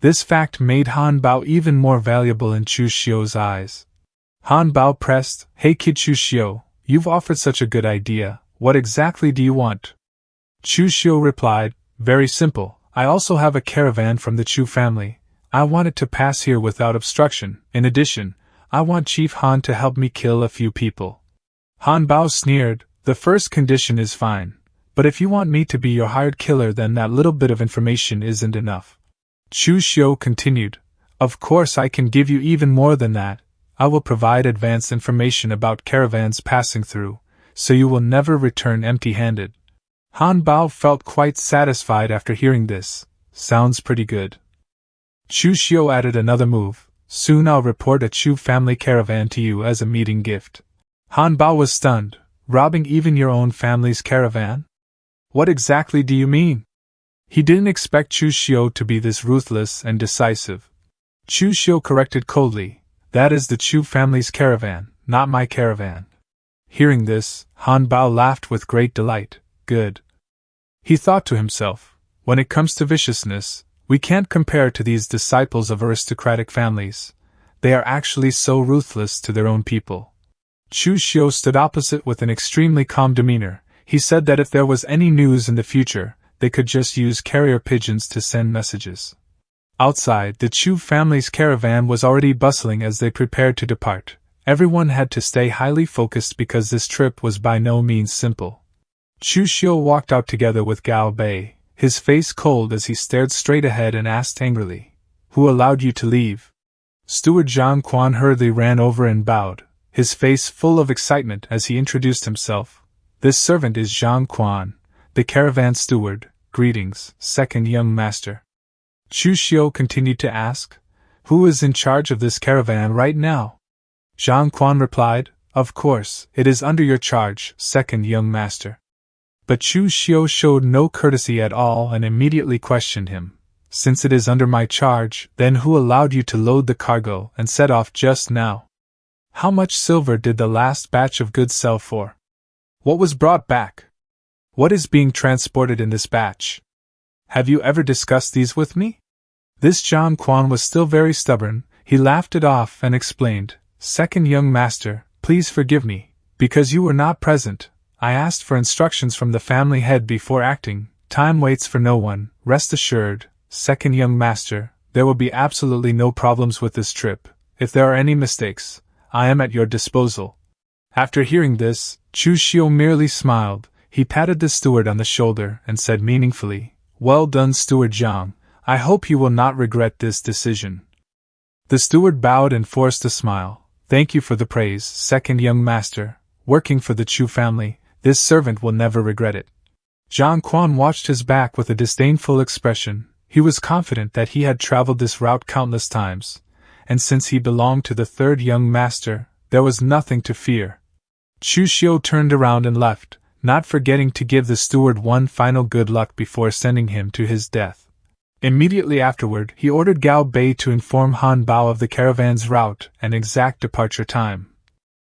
This fact made Han Bao even more valuable in Chu Xiu's eyes. Han Bao pressed, "Hey kid Chu Xiu, you've offered such a good idea. What exactly do you want?" Chu Xiu replied, "Very simple. I also have a caravan from the Chu family. I want it to pass here without obstruction. In addition, I want Chief Han to help me kill a few people." Han Bao sneered, "The first condition is fine. But if you want me to be your hired killer, then that little bit of information isn't enough." Chu Xiu continued, "Of course I can give you even more than that. I will provide advanced information about caravans passing through, so you will never return empty-handed." Han Bao felt quite satisfied after hearing this. Sounds pretty good. Chu Xiu added another move. Soon I'll report a Chu family caravan to you as a meeting gift. Han Bao was stunned. Robbing even your own family's caravan? What exactly do you mean? He didn't expect Chu Xiu to be this ruthless and decisive. Chu Xiu corrected coldly. That is the Chu family's caravan, not my caravan. Hearing this, Han Bao laughed with great delight. Good. He thought to himself, when it comes to viciousness, we can't compare to these disciples of aristocratic families. They are actually so ruthless to their own people. Chu Xiu stood opposite with an extremely calm demeanor. He said that if there was any news in the future, they could just use carrier pigeons to send messages. Outside, the Chu family's caravan was already bustling as they prepared to depart. Everyone had to stay highly focused because this trip was by no means simple. Chu Xiu walked out together with Gao Bei, his face cold as he stared straight ahead and asked angrily, "Who allowed you to leave?" Steward Zhang Quan hurriedly ran over and bowed, his face full of excitement as he introduced himself. "This servant is Zhang Quan, the caravan steward. Greetings, second young master." Chu Xiu continued to ask, "Who is in charge of this caravan right now?" Zhang Quan replied, "Of course, it is under your charge, second young master." But Chu Xiu showed no courtesy at all and immediately questioned him. "Since it is under my charge, then who allowed you to load the cargo and set off just now? How much silver did the last batch of goods sell for? What was brought back? What is being transported in this batch? Have you ever discussed these with me?" This Zhang Quan was still very stubborn. He laughed it off and explained, "Second young master, please forgive me. Because you were not present, I asked for instructions from the family head before acting. Time waits for no one. Rest assured, second young master, there will be absolutely no problems with this trip. If there are any mistakes, I am at your disposal." After hearing this, Chu Xiu merely smiled. He patted the steward on the shoulder and said meaningfully, "Well done, Steward Zhang. I hope you will not regret this decision." The steward bowed and forced a smile. "Thank you for the praise, second young master. Working for the Chu family, this servant will never regret it." Zhang Quan watched his back with a disdainful expression. He was confident that he had traveled this route countless times, and since he belonged to the third young master, there was nothing to fear. Chu Xiu turned around and left, not forgetting to give the steward one final good luck before sending him to his death. Immediately afterward, he ordered Gao Bei to inform Han Bao of the caravan's route and exact departure time.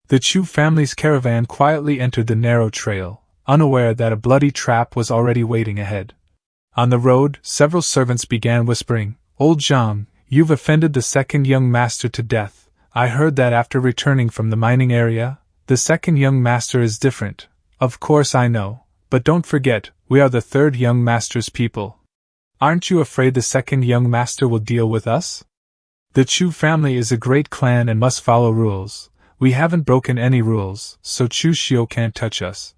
The Chu family's caravan quietly entered the narrow trail, unaware that a bloody trap was already waiting ahead. On the road, several servants began whispering, "Old Zhang, you've offended the second young master to death. I heard that after returning from the mining area, the second young master is different." "Of course I know, but don't forget, we are the third young master's people. Aren't you afraid the second young master will deal with us? The Chu family is a great clan and must follow rules. We haven't broken any rules, so Chu Xiu can't touch us."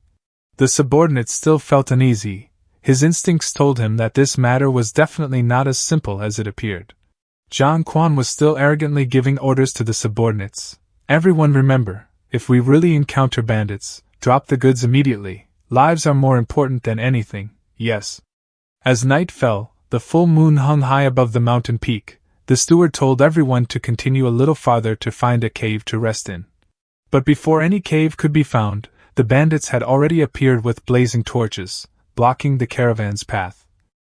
The subordinate still felt uneasy. His instincts told him that this matter was definitely not as simple as it appeared. Zhang Quan was still arrogantly giving orders to the subordinates. "Everyone remember, if we really encounter bandits, drop the goods immediately. Lives are more important than anything, yes." As night fell, the full moon hung high above the mountain peak. The steward told everyone to continue a little farther to find a cave to rest in. But before any cave could be found, the bandits had already appeared with blazing torches, blocking the caravan's path.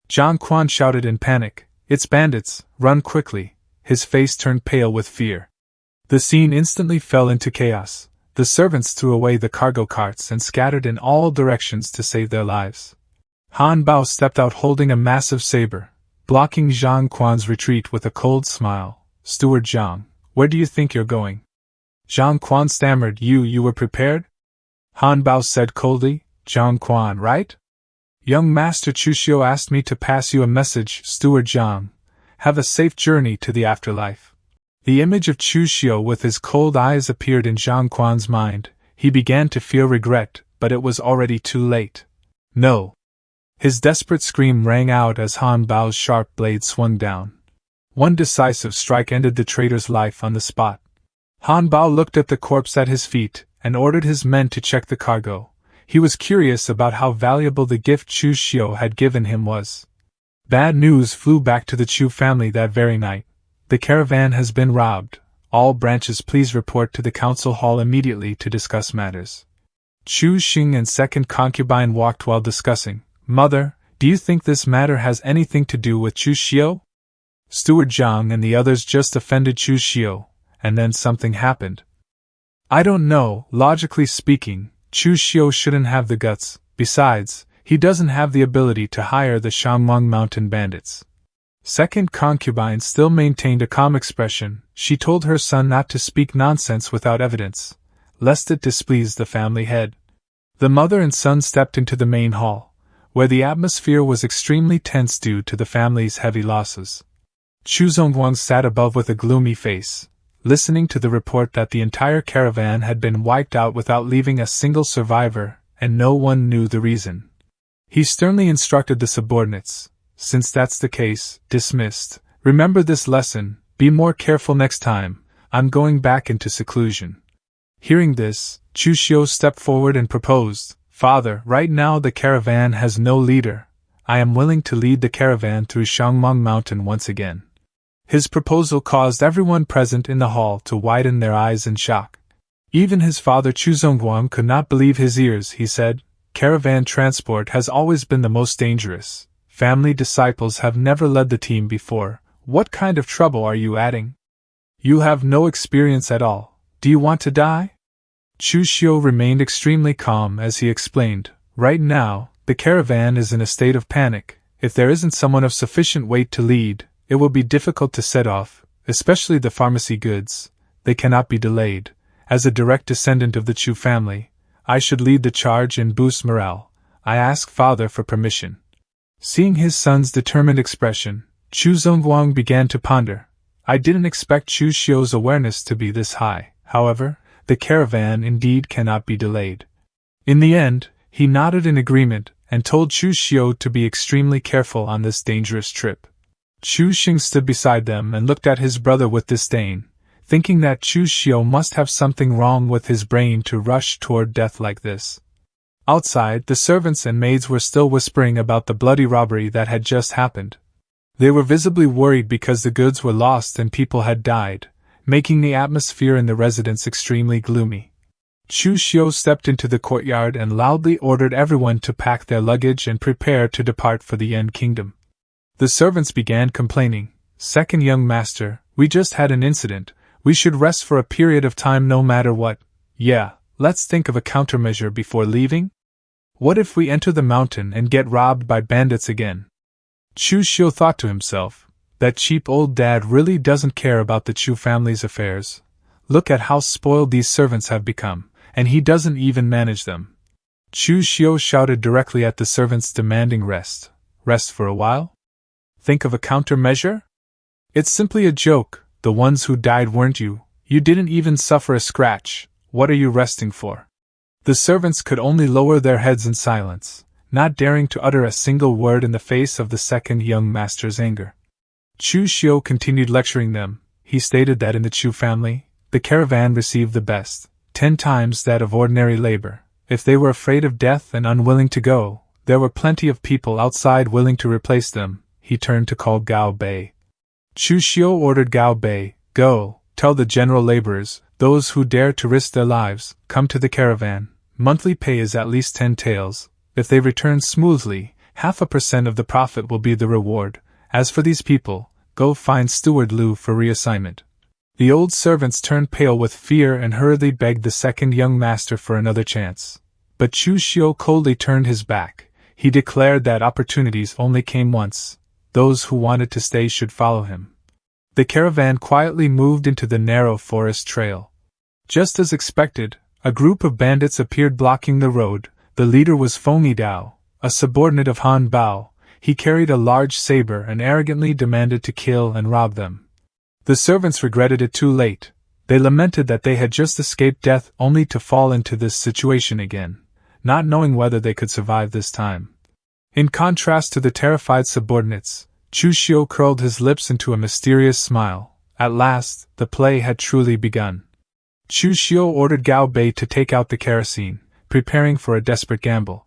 Zhang Quan shouted in panic, "It's bandits, run quickly!" His face turned pale with fear. The scene instantly fell into chaos. The servants threw away the cargo carts and scattered in all directions to save their lives. Han Bao stepped out holding a massive saber, blocking Zhang Quan's retreat with a cold smile. "Steward Zhang, where do you think you're going?" Zhang Quan stammered. You were prepared?" Han Bao said coldly. "Zhang Quan, right?" "Young Master Chu Xiu asked me to pass you a message, Steward Zhang. Have a safe journey to the afterlife." The image of Chu Xiu with his cold eyes appeared in Zhang Quan's mind. He began to feel regret, but it was already too late. "No!" His desperate scream rang out as Han Bao's sharp blade swung down. One decisive strike ended the traitor's life on the spot. Han Bao looked at the corpse at his feet and ordered his men to check the cargo. He was curious about how valuable the gift Chu Xiu had given him was. Bad news flew back to the Chu family that very night. The caravan has been robbed. All branches please report to the council hall immediately to discuss matters. Chu Xing and second concubine walked while discussing. Mother, do you think this matter has anything to do with Chu Xiu? Steward Zhang and the others just offended Chu Xiu, and then something happened. I don't know, logically speaking, Chu Xiu shouldn't have the guts. Besides, he doesn't have the ability to hire the Shangmeng Mountain bandits. Second concubine still maintained a calm expression. She told her son not to speak nonsense without evidence, lest it displease the family head. The mother and son stepped into the main hall, where the atmosphere was extremely tense due to the family's heavy losses. Chu Zongguang sat above with a gloomy face, listening to the report that the entire caravan had been wiped out without leaving a single survivor, and no one knew the reason. He sternly instructed the subordinates, since that's the case, dismissed. Remember this lesson, be more careful next time, I'm going back into seclusion. Hearing this, Chu Xiu stepped forward and proposed, Father, right now the caravan has no leader. I am willing to lead the caravan through Shangmeng Mountain once again. His proposal caused everyone present in the hall to widen their eyes in shock. Even his father Chu Zongguang could not believe his ears. He said, Caravan transport has always been the most dangerous. Family disciples have never led the team before. What kind of trouble are you adding? You have no experience at all. Do you want to die? Chu Xiu remained extremely calm as he explained, Right now, the caravan is in a state of panic. If there isn't someone of sufficient weight to lead, it will be difficult to set off, especially the pharmacy goods. They cannot be delayed. As a direct descendant of the Chu family, I should lead the charge and boost morale. I ask Father for permission. Seeing his son's determined expression, Chu Zongguang began to ponder. I didn't expect Chu Xiu's awareness to be this high. However, the caravan indeed cannot be delayed. In the end, he nodded in agreement and told Chu Xiu to be extremely careful on this dangerous trip. Chu Xing stood beside them and looked at his brother with disdain, thinking that Chu Xiu must have something wrong with his brain to rush toward death like this. Outside, the servants and maids were still whispering about the bloody robbery that had just happened. They were visibly worried because the goods were lost and people had died, making the atmosphere in the residence extremely gloomy. Chu Xiu stepped into the courtyard and loudly ordered everyone to pack their luggage and prepare to depart for the Yen Kingdom. The servants began complaining, Second young master, we just had an incident, we should rest for a period of time no matter what. Yeah, let's think of a countermeasure before leaving. What if we enter the mountain and get robbed by bandits again? Chu Xiu thought to himself, that cheap old dad really doesn't care about the Chu family's affairs. Look at how spoiled these servants have become, and he doesn't even manage them. Chu Xiu shouted directly at the servants demanding rest. Rest for a while? Think of a countermeasure? It's simply a joke. The ones who died weren't you. You didn't even suffer a scratch. What are you resting for? The servants could only lower their heads in silence, not daring to utter a single word in the face of the second young master's anger. Chu Xiu continued lecturing them. He stated that in the Chu family, the caravan received the best, 10 times that of ordinary labor. If they were afraid of death and unwilling to go, there were plenty of people outside willing to replace them. He turned to call Gao Bei. Chu Xiu ordered Gao Bei, Go, tell the general laborers, those who dare to risk their lives, come to the caravan. Monthly pay is at least 10 taels. If they return smoothly, 0.5% of the profit will be the reward. As for these people, go find Steward Liu for reassignment. The old servants turned pale with fear and hurriedly begged the second young master for another chance. But Chu Xiu coldly turned his back. He declared that opportunities only came once. Those who wanted to stay should follow him. The caravan quietly moved into the narrow forest trail. Just as expected, a group of bandits appeared blocking the road. The leader was Fengyi Dao, a subordinate of Han Bao. He carried a large saber and arrogantly demanded to kill and rob them. The servants regretted it too late. They lamented that they had just escaped death only to fall into this situation again, not knowing whether they could survive this time. In contrast to the terrified subordinates, Chu Xiu curled his lips into a mysterious smile. At last, the play had truly begun. Chu Xiu ordered Gao Bei to take out the kerosene, preparing for a desperate gamble.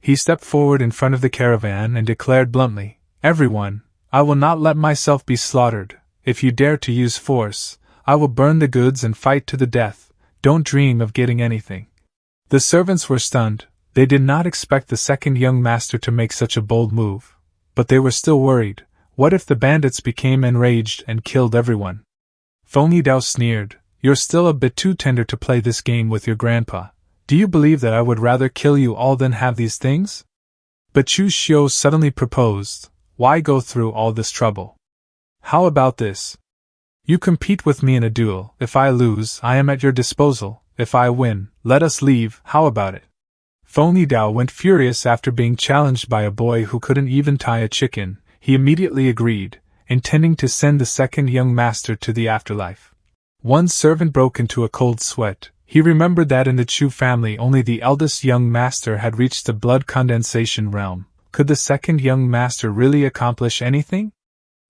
He stepped forward in front of the caravan and declared bluntly, "Everyone, I will not let myself be slaughtered. If you dare to use force, I will burn the goods and fight to the death. Don't dream of getting anything." The servants were stunned. They did not expect the second young master to make such a bold move. But they were still worried. What if the bandits became enraged and killed everyone? Feng Dao sneered, "You're still a bit too tender to play this game with your grandpa. Do you believe that I would rather kill you all than have these things?" But Chu Xiu suddenly proposed, "Why go through all this trouble? How about this? You compete with me in a duel. If I lose, I am at your disposal. If I win, let us leave. How about it?" Feng Dao went furious after being challenged by a boy who couldn't even tie a chicken. He immediately agreed, intending to send the second young master to the afterlife. One servant broke into a cold sweat. He remembered that in the Chu family only the eldest young master had reached the blood condensation realm. Could the second young master really accomplish anything?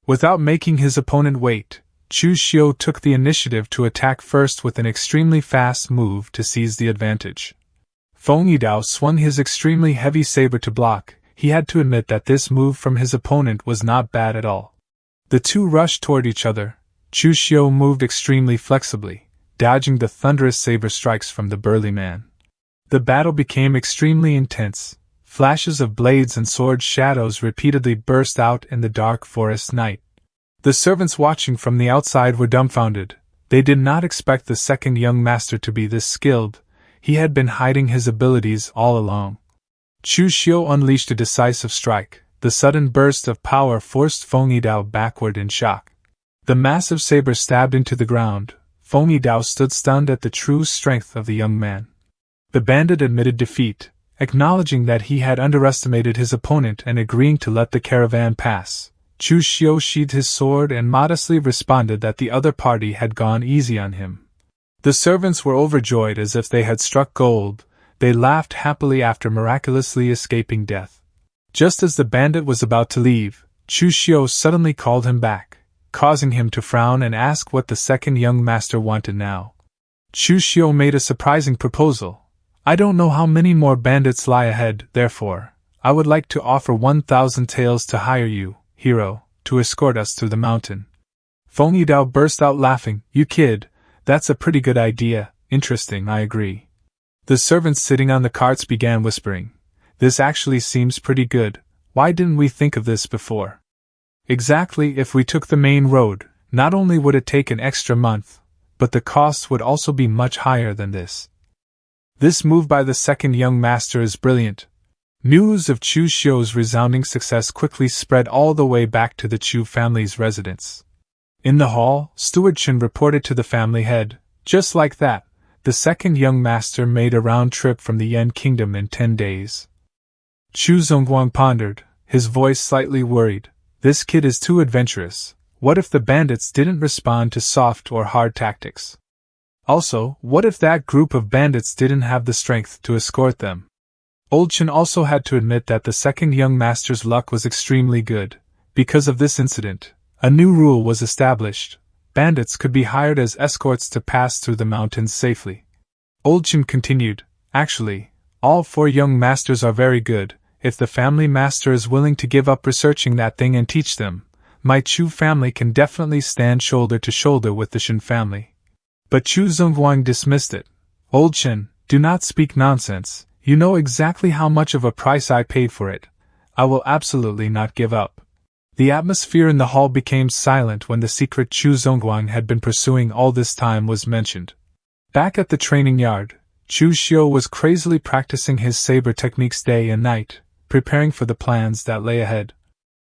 Without making his opponent wait, Chu Xiu took the initiative to attack first with an extremely fast move to seize the advantage. Feng Yidao swung his extremely heavy saber to block. He had to admit that this move from his opponent was not bad at all. The two rushed toward each other. Chu Xiu moved extremely flexibly, dodging the thunderous saber strikes from the burly man. The battle became extremely intense. Flashes of blades and sword shadows repeatedly burst out in the dark forest night. The servants watching from the outside were dumbfounded. They did not expect the second young master to be this skilled. He had been hiding his abilities all along. Chu Xiu unleashed a decisive strike. The sudden burst of power forced Feng Yidao backward in shock. The massive saber stabbed into the ground. Feng Yidao stood stunned at the true strength of the young man. The bandit admitted defeat, acknowledging that he had underestimated his opponent and agreeing to let the caravan pass. Chu Xiu sheathed his sword and modestly responded that the other party had gone easy on him. The servants were overjoyed as if they had struck gold. They laughed happily after miraculously escaping death. Just as the bandit was about to leave, Chu Xiu suddenly called him back, causing him to frown and ask what the second young master wanted now. Chu Xiu made a surprising proposal. "I don't know how many more bandits lie ahead, therefore, I would like to offer 1,000 taels to hire you, hero, to escort us through the mountain." Feng Yidao burst out laughing. "You kid, that's a pretty good idea. Interesting, I agree." The servants sitting on the carts began whispering, "This actually seems pretty good. Why didn't we think of this before?" Exactly, if we took the main road, not only would it take an extra month, but the costs would also be much higher than this. This move by the second young master is brilliant. News of Chu Xiu's resounding success quickly spread all the way back to the Chu family's residence. In the hall, Steward Chen reported to the family head, "Just like that, the second young master made a round trip from the Yan kingdom in 10 days. Chu Zongguang pondered, his voice slightly worried. "This kid is too adventurous. What if the bandits didn't respond to soft or hard tactics? Also, what if that group of bandits didn't have the strength to escort them?" Old Chen also had to admit that the second young master's luck was extremely good. Because of this incident, a new rule was established. Bandits could be hired as escorts to pass through the mountains safely. Old Chen continued, "Actually, all 4 young masters are very good. If the family master is willing to give up researching that thing and teach them, my Chu family can definitely stand shoulder to shoulder with the Shen family." But Chu Zongguang dismissed it. "Old Chen, do not speak nonsense. You know exactly how much of a price I paid for it. I will absolutely not give up." The atmosphere in the hall became silent when the secret Chu Zongguang had been pursuing all this time was mentioned. Back at the training yard, Chu Xiu was crazily practicing his saber techniques day and night, preparing for the plans that lay ahead.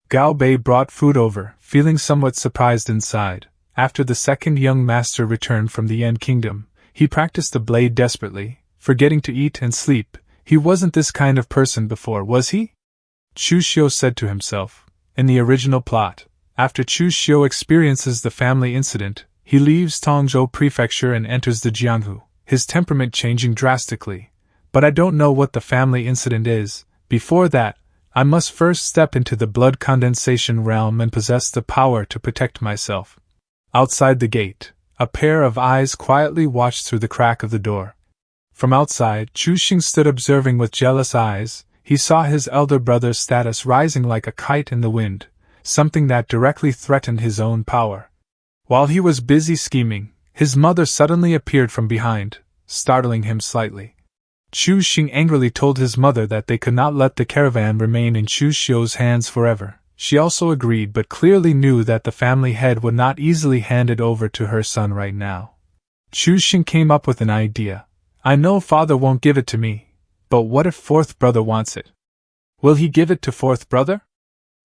Gao Bei brought food over, feeling somewhat surprised inside. After the second young master returned from the Yan kingdom, he practiced the blade desperately, forgetting to eat and sleep. He wasn't this kind of person before, was he? Chu Xiu said to himself. In the original plot, after Chu Xiu experiences the family incident, he leaves Tongzhou Prefecture and enters the Jianghu, his temperament changing drastically. But I don't know what the family incident is. Before that, I must first step into the blood condensation realm and possess the power to protect myself. Outside the gate, a pair of eyes quietly watched through the crack of the door. From outside, Chu Xiu stood observing with jealous eyes. He saw his elder brother's status rising like a kite in the wind, something that directly threatened his own power. While he was busy scheming, his mother suddenly appeared from behind, startling him slightly. Chu Xiu angrily told his mother that they could not let the caravan remain in Chu Xiu's hands forever. She also agreed but clearly knew that the family head would not easily hand it over to her son right now. Chu Xiu came up with an idea. I know father won't give it to me, but what if fourth brother wants it? Will he give it to fourth brother?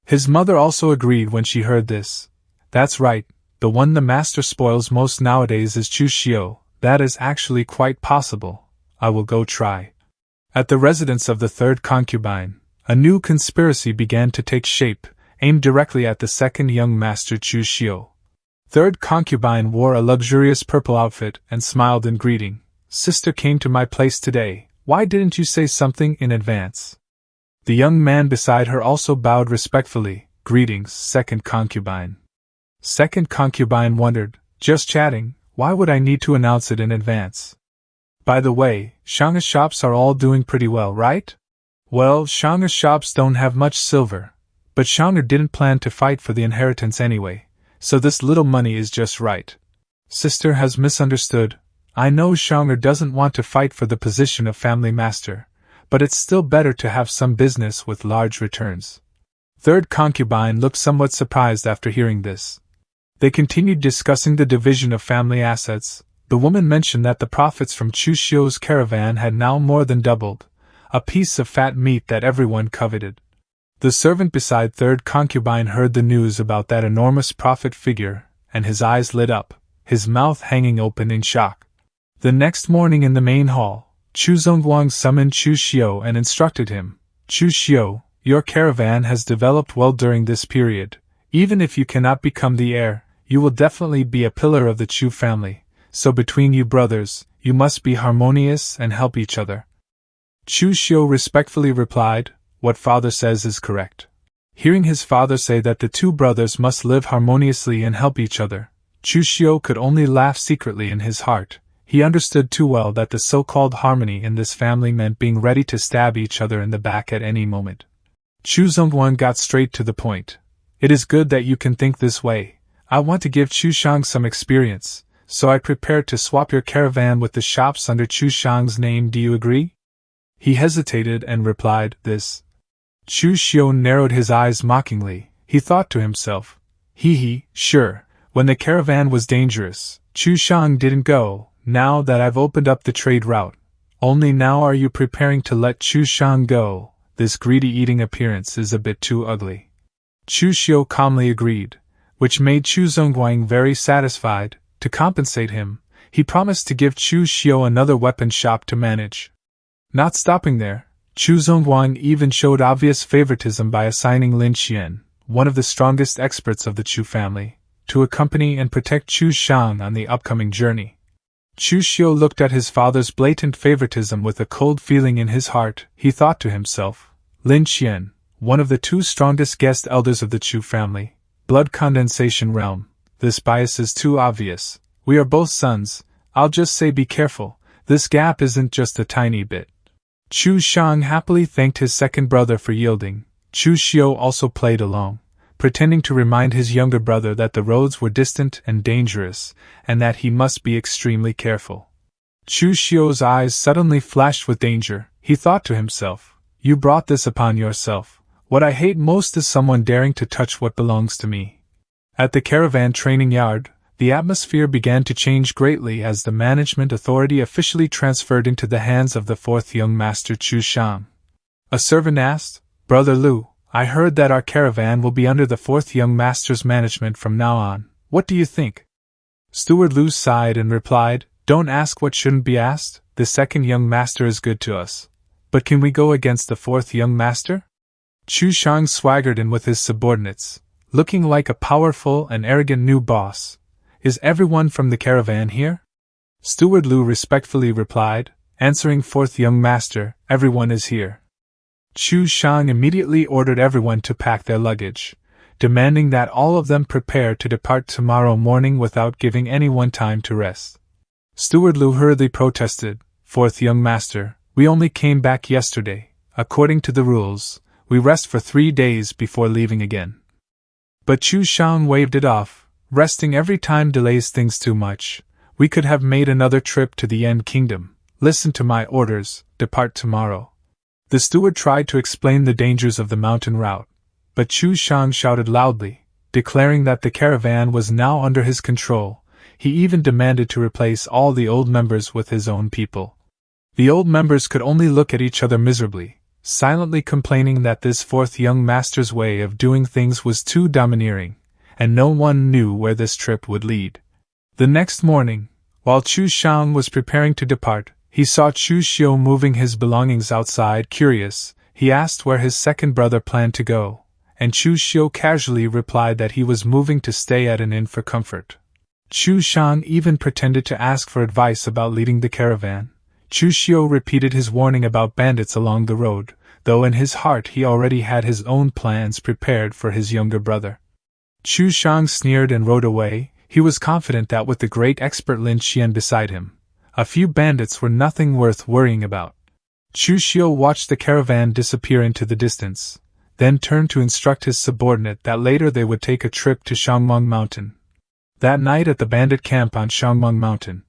His mother also agreed when she heard this. That's right, the one the master spoils most nowadays is Chu Xiu. That is actually quite possible. I will go try. At the residence of the third concubine, a new conspiracy began to take shape, aimed directly at the second young master Chu Xiu. Third concubine wore a luxurious purple outfit and smiled in greeting. Sister came to my place today, why didn't you say something in advance? The young man beside her also bowed respectfully. Greetings, second concubine. Second concubine wondered, just chatting, why would I need to announce it in advance? By the way, Shangha's shops are all doing pretty well, right? Well, Shangha's shops don't have much silver, but Shangha didn't plan to fight for the inheritance anyway, so this little money is just right. Sister has misunderstood. I know Shangha doesn't want to fight for the position of family master, but it's still better to have some business with large returns. Third concubine looked somewhat surprised after hearing this. They continued discussing the division of family assets. The woman mentioned that the profits from Chu Xiu's caravan had now more than doubled, a piece of fat meat that everyone coveted. The servant beside third concubine heard the news about that enormous profit figure, and his eyes lit up, his mouth hanging open in shock. The next morning in the main hall, Chu Zongguang summoned Chu Xiu and instructed him, Chu Xiu, your caravan has developed well during this period. Even if you cannot become the heir, you will definitely be a pillar of the Chu family, so between you brothers, you must be harmonious and help each other. Chu Xiu respectfully replied, what father says is correct. Hearing his father say that the two brothers must live harmoniously and help each other, Chu Xiu could only laugh secretly in his heart. He understood too well that the so-called harmony in this family meant being ready to stab each other in the back at any moment. Chu Zongguang got straight to the point. It is good that you can think this way. I want to give Chu Shang some experience, so I prepared to swap your caravan with the shops under Chu Shang's name. Do you agree? He hesitated and replied, this. Chu Xiu narrowed his eyes mockingly. He thought to himself, sure, when the caravan was dangerous, Chu Shang didn't go. Now that I've opened up the trade route, only now are you preparing to let Chu Shang go? This greedy eating appearance is a bit too ugly. Chu Xiu calmly agreed, which made Chu Zongguang very satisfied. To compensate him, he promised to give Chu Xiu another weapon shop to manage. Not stopping there, Chu Zongguang even showed obvious favoritism by assigning Lin Xian, one of the strongest experts of the Chu family, to accompany and protect Chu Shang on the upcoming journey. Chu Xiu looked at his father's blatant favoritism with a cold feeling in his heart. He thought to himself, Lin Xian, one of the two strongest guest elders of the Chu family, blood condensation realm, this bias is too obvious. We are both sons, I'll just say be careful, this gap isn't just a tiny bit. Chu Shang happily thanked his second brother for yielding. Chu Xiu also played along, pretending to remind his younger brother that the roads were distant and dangerous, and that he must be extremely careful. Chu Xiu's eyes suddenly flashed with danger. He thought to himself, you brought this upon yourself. What I hate most is someone daring to touch what belongs to me. At the caravan training yard, the atmosphere began to change greatly as the management authority officially transferred into the hands of the fourth young master Chu Shang. A servant asked, Brother Lu, I heard that our caravan will be under the fourth young master's management from now on. What do you think? Steward Lu sighed and replied, Don't ask what shouldn't be asked. The second young master is good to us. But can we go against the fourth young master? Chu Shang swaggered in with his subordinates, looking like a powerful and arrogant new boss. Is everyone from the caravan here? Steward Lu respectfully replied, answering fourth young master, everyone is here. Chu Shang immediately ordered everyone to pack their luggage, demanding that all of them prepare to depart tomorrow morning without giving anyone time to rest. Steward Lu hurriedly protested, fourth young master, we only came back yesterday. According to the rules, we rest for 3 days before leaving again. But Chu Xiu waved it off. Resting every time delays things too much. We could have made another trip to the End Kingdom. Listen to my orders, depart tomorrow. The steward tried to explain the dangers of the mountain route, but Chu Xiu shouted loudly, declaring that the caravan was now under his control. He even demanded to replace all the old members with his own people. The old members could only look at each other miserably, silently complaining that this fourth young master's way of doing things was too domineering, and no one knew where this trip would lead. The next morning, while Chu Xiu was preparing to depart, he saw Chu Xiu moving his belongings outside. Curious, he asked where his second brother planned to go, and Chu Xiu casually replied that he was moving to stay at an inn for comfort. Chu Xiu even pretended to ask for advice about leading the caravan. Chu Xiu repeated his warning about bandits along the road, though in his heart he already had his own plans prepared for his younger brother. Chu Xiu sneered and rode away. He was confident that with the great expert Lin Xian beside him, a few bandits were nothing worth worrying about. Chu Xiu watched the caravan disappear into the distance, then turned to instruct his subordinate that later they would take a trip to Shangmeng Mountain. That night at the bandit camp on Shangmeng Mountain,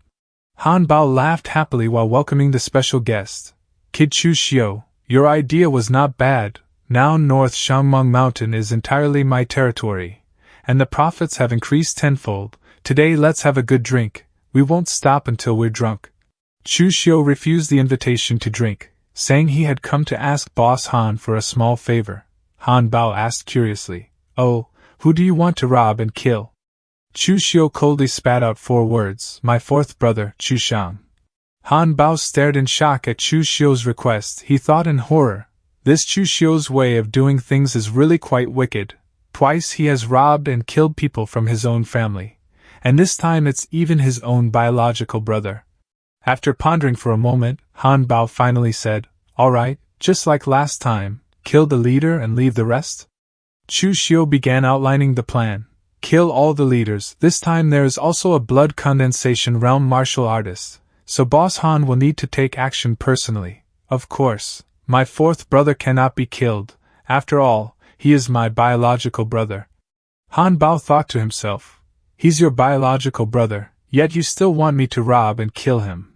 Han Bao laughed happily while welcoming the special guest. Kid Chu Xiu, your idea was not bad. Now North Shangmeng Mountain is entirely my territory, and the profits have increased tenfold. Today let's have a good drink. We won't stop until we're drunk. Chu Xiu refused the invitation to drink, saying he had come to ask Boss Han for a small favor. Han Bao asked curiously, "Oh, who do you want to rob and kill?" Chu Xiu coldly spat out 4 words, "My fourth brother, Chu Xiang." Han Bao stared in shock at Chu Xiu's request. He thought in horror, this Chu Xiu's way of doing things is really quite wicked. Twice he has robbed and killed people from his own family, and this time it's even his own biological brother. After pondering for a moment, Han Bao finally said, "All right, just like last time, kill the leader and leave the rest?" Chu Xiu began outlining the plan. Kill all the leaders. This time there is also a blood condensation realm martial artist, so Boss Han will need to take action personally. Of course, my fourth brother cannot be killed. After all, he is my biological brother. Han Bao thought to himself, he's your biological brother, yet you still want me to rob and kill him.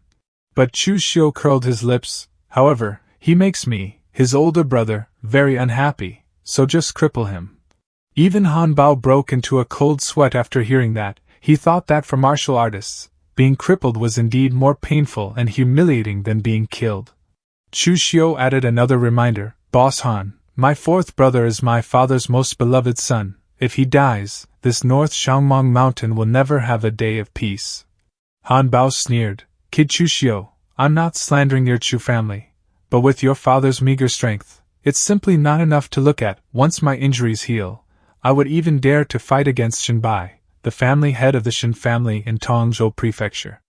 But Chu Xiu curled his lips. However, he makes me, his older brother, very unhappy, so just cripple him. Even Han Bao broke into a cold sweat after hearing that. He thought that for martial artists, being crippled was indeed more painful and humiliating than being killed. Chu Xiu added another reminder, "Boss Han, my fourth brother is my father's most beloved son. If he dies, this North Shangmeng Mountain will never have a day of peace." Han Bao sneered, "Kid Chu Xiu, I'm not slandering your Chu family, but with your father's meager strength, it's simply not enough to look at. Once my injuries heal, I would even dare to fight against Shenbai, the family head of the Shen family in Tongzhou Prefecture."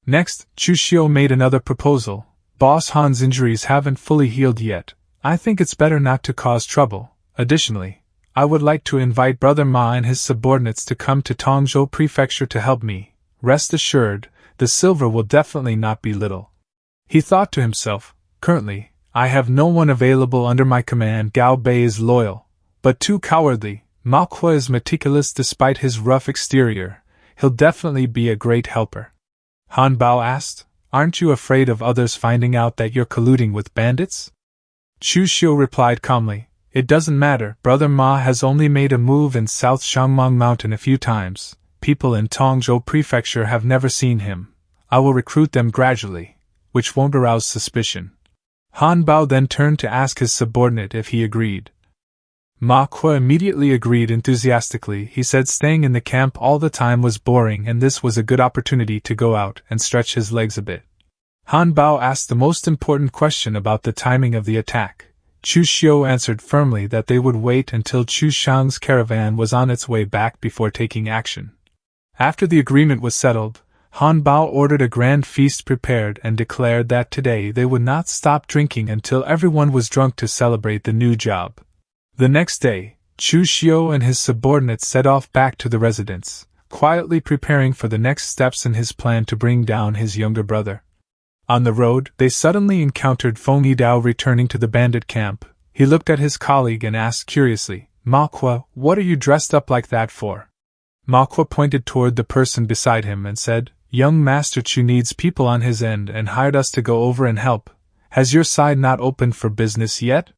Next, Chu Xiu made another proposal. "Boss Han's injuries haven't fully healed yet. I think it's better not to cause trouble. Additionally, I would like to invite Brother Ma and his subordinates to come to Tongzhou Prefecture to help me. Rest assured, the silver will definitely not be little." He thought to himself, "Currently, I have no one available under my command. Gao Bei is loyal, but too cowardly. Manhwa is meticulous despite his rough exterior. He'll definitely be a great helper." Han Bao asked, "Aren't you afraid of others finding out that you're colluding with bandits?" Chu Xiu replied calmly, "It doesn't matter. Brother Ma has only made a move in South Shangmeng Mountain a few times. People in Tongzhou Prefecture have never seen him. I will recruit them gradually, which won't arouse suspicion." Han Bao then turned to ask his subordinate if he agreed. Ma Kuo immediately agreed enthusiastically. He said staying in the camp all the time was boring and this was a good opportunity to go out and stretch his legs a bit. Han Bao asked the most important question about the timing of the attack. Chu Xiu answered firmly that they would wait until Chu Xiang's caravan was on its way back before taking action. After the agreement was settled, Han Bao ordered a grand feast prepared and declared that today they would not stop drinking until everyone was drunk to celebrate the new job. The next day, Chu Xiu and his subordinates set off back to the residence, quietly preparing for the next steps in his plan to bring down his younger brother. On the road, they suddenly encountered Feng Yidao returning to the bandit camp. He looked at his colleague and asked curiously, "Manhwa, what are you dressed up like that for?" Manhwa pointed toward the person beside him and said, "Young Master Chu needs people on his end and hired us to go over and help. Has your side not opened for business yet?"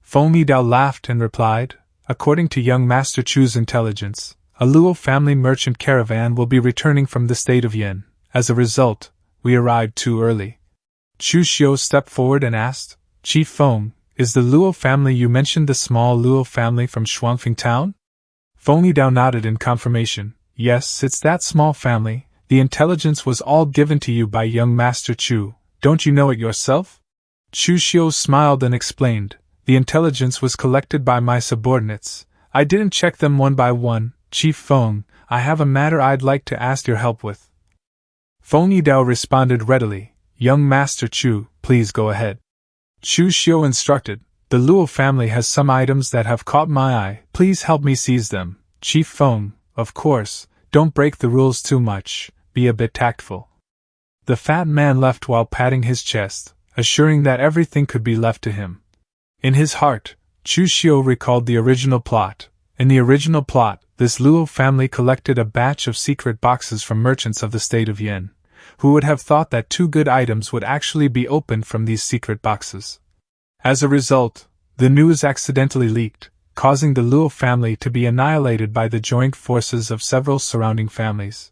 Feng Yidao laughed and replied, "According to young Master Chu's intelligence, a Luo family merchant caravan will be returning from the state of Yin. As a result, we arrived too early." Chu Xiu stepped forward and asked, "Chief Feng, is the Luo family you mentioned the small Luo family from Shuangfeng town?" Feng Yidao nodded in confirmation. "Yes, it's that small family. The intelligence was all given to you by young Master Chu. Don't you know it yourself?" Chu Xiu smiled and explained, "The intelligence was collected by my subordinates. I didn't check them one by one. Chief Feng, I have a matter I'd like to ask your help with." Feng Yidao responded readily, "Young Master Chu, please go ahead." Chu Xiu instructed, "The Luo family has some items that have caught my eye. Please help me seize them. Chief Feng, of course, don't break the rules too much. Be a bit tactful." The fat man left while patting his chest, assuring that everything could be left to him. In his heart, Chu Xiu recalled the original plot. In the original plot, this Luo family collected a batch of secret boxes from merchants of the state of Yin. Who would have thought that two good items would actually be opened from these secret boxes? As a result, the news accidentally leaked, causing the Luo family to be annihilated by the joint forces of several surrounding families.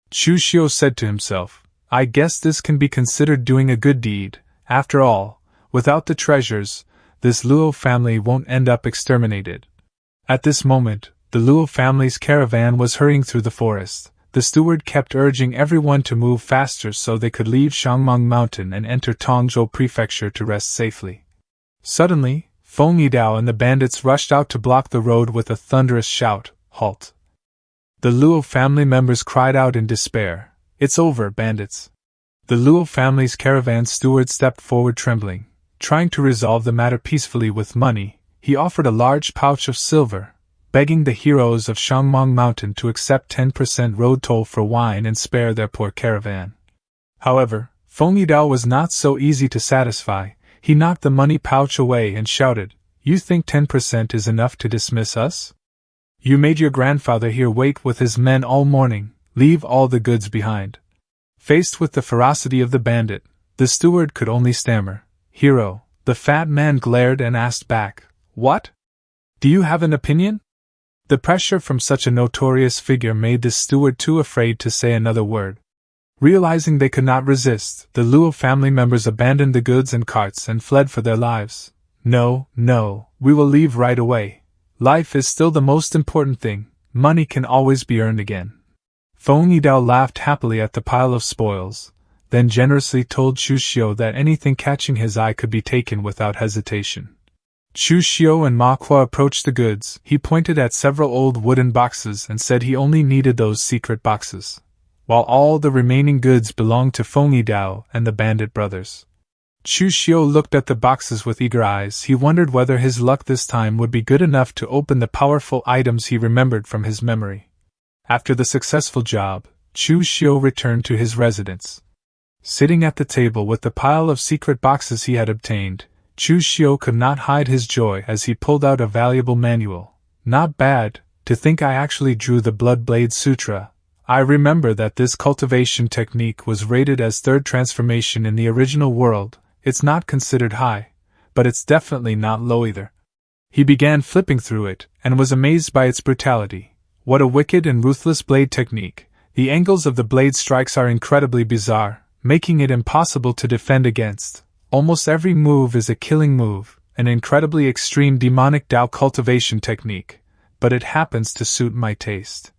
Chu Xiu said to himself, "I guess this can be considered doing a good deed. After all, without the treasures, this Luo family won't end up exterminated." At this moment, the Luo family's caravan was hurrying through the forest. The steward kept urging everyone to move faster so they could leave Shangmeng Mountain and enter Tongzhou Prefecture to rest safely. Suddenly, Feng Yidao and the bandits rushed out to block the road with a thunderous shout, "Halt!" The Luo family members cried out in despair, "It's over, bandits!" The Luo family's caravan steward stepped forward trembling. Trying to resolve the matter peacefully with money, he offered a large pouch of silver, begging the heroes of Shangmeng Mountain to accept 10% road toll for wine and spare their poor caravan. However, Feng Yidao was not so easy to satisfy. He knocked the money pouch away and shouted, "You think 10% is enough to dismiss us? You made your grandfather here wait with his men all morning. Leave all the goods behind." Faced with the ferocity of the bandit, the steward could only stammer, "Hero." The fat man glared and asked back, "What? Do you have an opinion?" The pressure from such a notorious figure made the steward too afraid to say another word. Realizing they could not resist, the Luo family members abandoned the goods and carts and fled for their lives. "No, no, we will leave right away. Life is still the most important thing. Money can always be earned again." Feng Yidao laughed happily at the pile of spoils, then generously told Chu Xiu that anything catching his eye could be taken without hesitation. Chu Xiu and Manhwa approached the goods. He pointed at several old wooden boxes and said he only needed those secret boxes, while all the remaining goods belonged to Feng Yidao and the bandit brothers. Chu Xiu looked at the boxes with eager eyes. He wondered whether his luck this time would be good enough to open the powerful items he remembered from his memory. After the successful job, Chu Xiu returned to his residence. Sitting at the table with the pile of secret boxes he had obtained, Chu Xiu could not hide his joy as he pulled out a valuable manual. "Not bad, to think I actually drew the Blood Blade Sutra. I remember that this cultivation technique was rated as third transformation in the original world. It's not considered high, but it's definitely not low either." He began flipping through it, and was amazed by its brutality. What a wicked and ruthless blade technique. The angles of the blade strikes are incredibly bizarre, making it impossible to defend against. Almost every move is a killing move, an incredibly extreme demonic Dao cultivation technique, but it happens to suit my taste.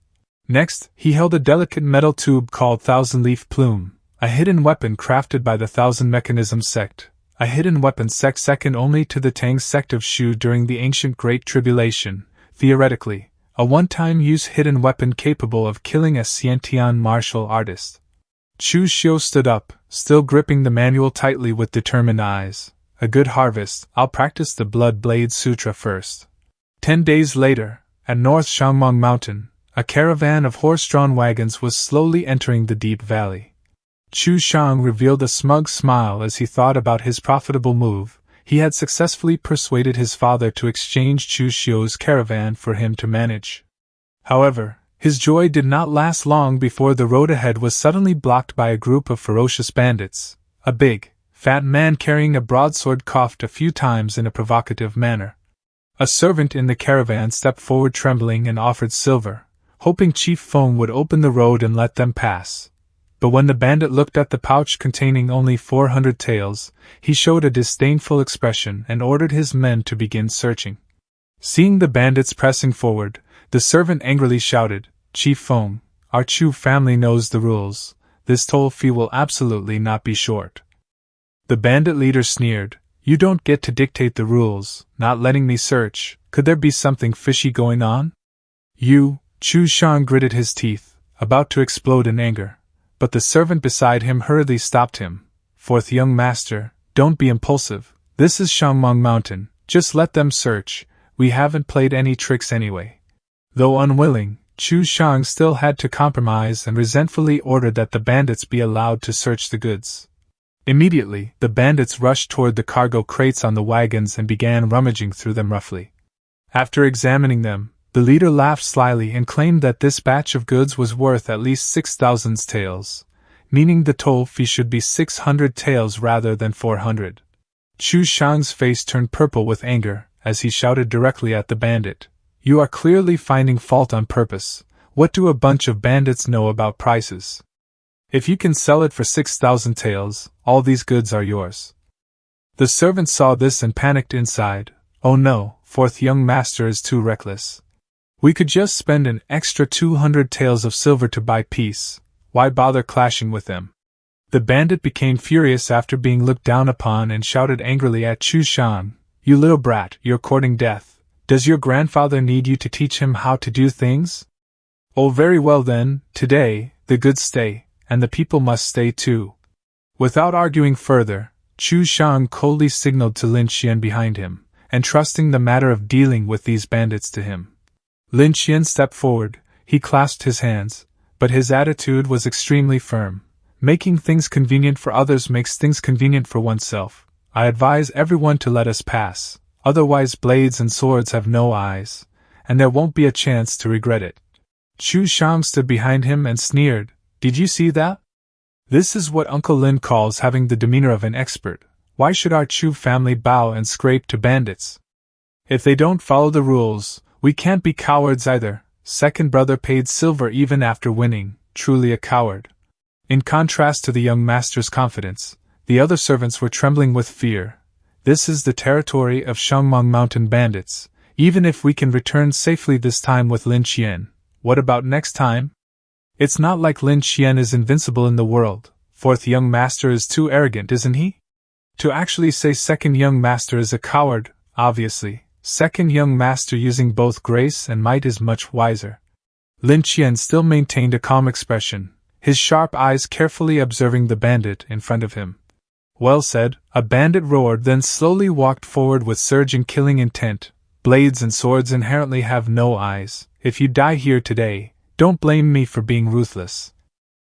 Next, he held a delicate metal tube called Thousand Leaf Plume, a hidden weapon crafted by the Thousand Mechanism sect, a hidden weapon sect second only to the Tang sect of Shu during the ancient Great Tribulation, theoretically, a one-time use hidden weapon capable of killing a Xiantian martial artist. Chu Xiu stood up, still gripping the manual tightly with determined eyes. "A good harvest. I'll practice the Blood Blade Sutra first." 10 days later, at North Shangmeng Mountain, a caravan of horse-drawn wagons was slowly entering the deep valley. Chu Xiu revealed a smug smile as he thought about his profitable move. He had successfully persuaded his father to exchange Chu Xiu's caravan for him to manage. However, his joy did not last long before the road ahead was suddenly blocked by a group of ferocious bandits. A big, fat man carrying a broadsword coughed a few times in a provocative manner. A servant in the caravan stepped forward trembling and offered silver, hoping Chief Feng would open the road and let them pass. But when the bandit looked at the pouch containing only 400 taels, he showed a disdainful expression and ordered his men to begin searching. Seeing the bandits pressing forward, the servant angrily shouted, "Chief Feng, our Chu family knows the rules. This toll fee will absolutely not be short." The bandit leader sneered, "You don't get to dictate the rules, not letting me search. Could there be something fishy going on?" "You," Chu Xiu gritted his teeth, about to explode in anger. But the servant beside him hurriedly stopped him. "Fourth young master, don't be impulsive. This is Shangmeng Mountain, just let them search. We haven't played any tricks anyway." Though unwilling, Chu Xiu still had to compromise and resentfully ordered that the bandits be allowed to search the goods. Immediately, the bandits rushed toward the cargo crates on the wagons and began rummaging through them roughly. After examining them, the leader laughed slyly and claimed that this batch of goods was worth at least 6,000 taels, meaning the toll fee should be 600 taels rather than 400. Chu Xiu's face turned purple with anger as he shouted directly at the bandit, "You are clearly finding fault on purpose. What do a bunch of bandits know about prices? If you can sell it for 6,000 taels, all these goods are yours." The servant saw this and panicked inside. "Oh no, fourth young master is too reckless. We could just spend an extra 200 taels of silver to buy peace. Why bother clashing with them?" The bandit became furious after being looked down upon and shouted angrily at Chu Xiu, "You little brat, you're courting death. Does your grandfather need you to teach him how to do things? Oh, very well then, today, the goods stay, and the people must stay too." Without arguing further, Chu Xiu coldly signaled to Lin Xian behind him, entrusting the matter of dealing with these bandits to him. Lin Xian stepped forward. He clasped his hands, but his attitude was extremely firm. "Making things convenient for others makes things convenient for oneself. I advise everyone to let us pass, otherwise blades and swords have no eyes, and there won't be a chance to regret it." Chu Xiu stood behind him and sneered, "Did you see that? This is what Uncle Lin calls having the demeanor of an expert. Why should our Chu family bow and scrape to bandits? If they don't follow the rules, we can't be cowards either." Second brother paid silver even after winning, truly a coward. In contrast to the young master's confidence, the other servants were trembling with fear. This is the territory of Shangmeng Mountain bandits. Even if we can return safely this time with Lin Xian, what about next time? It's not like Lin Xian is invincible in the world. Fourth young master is too arrogant, isn't he? To actually say second young master is a coward, obviously. Second young master using both grace and might is much wiser. Lin Xian still maintained a calm expression, his sharp eyes carefully observing the bandit in front of him. "Well said," a bandit roared, then slowly walked forward with surging killing intent. "Blades and swords inherently have no eyes. If you die here today, don't blame me for being ruthless.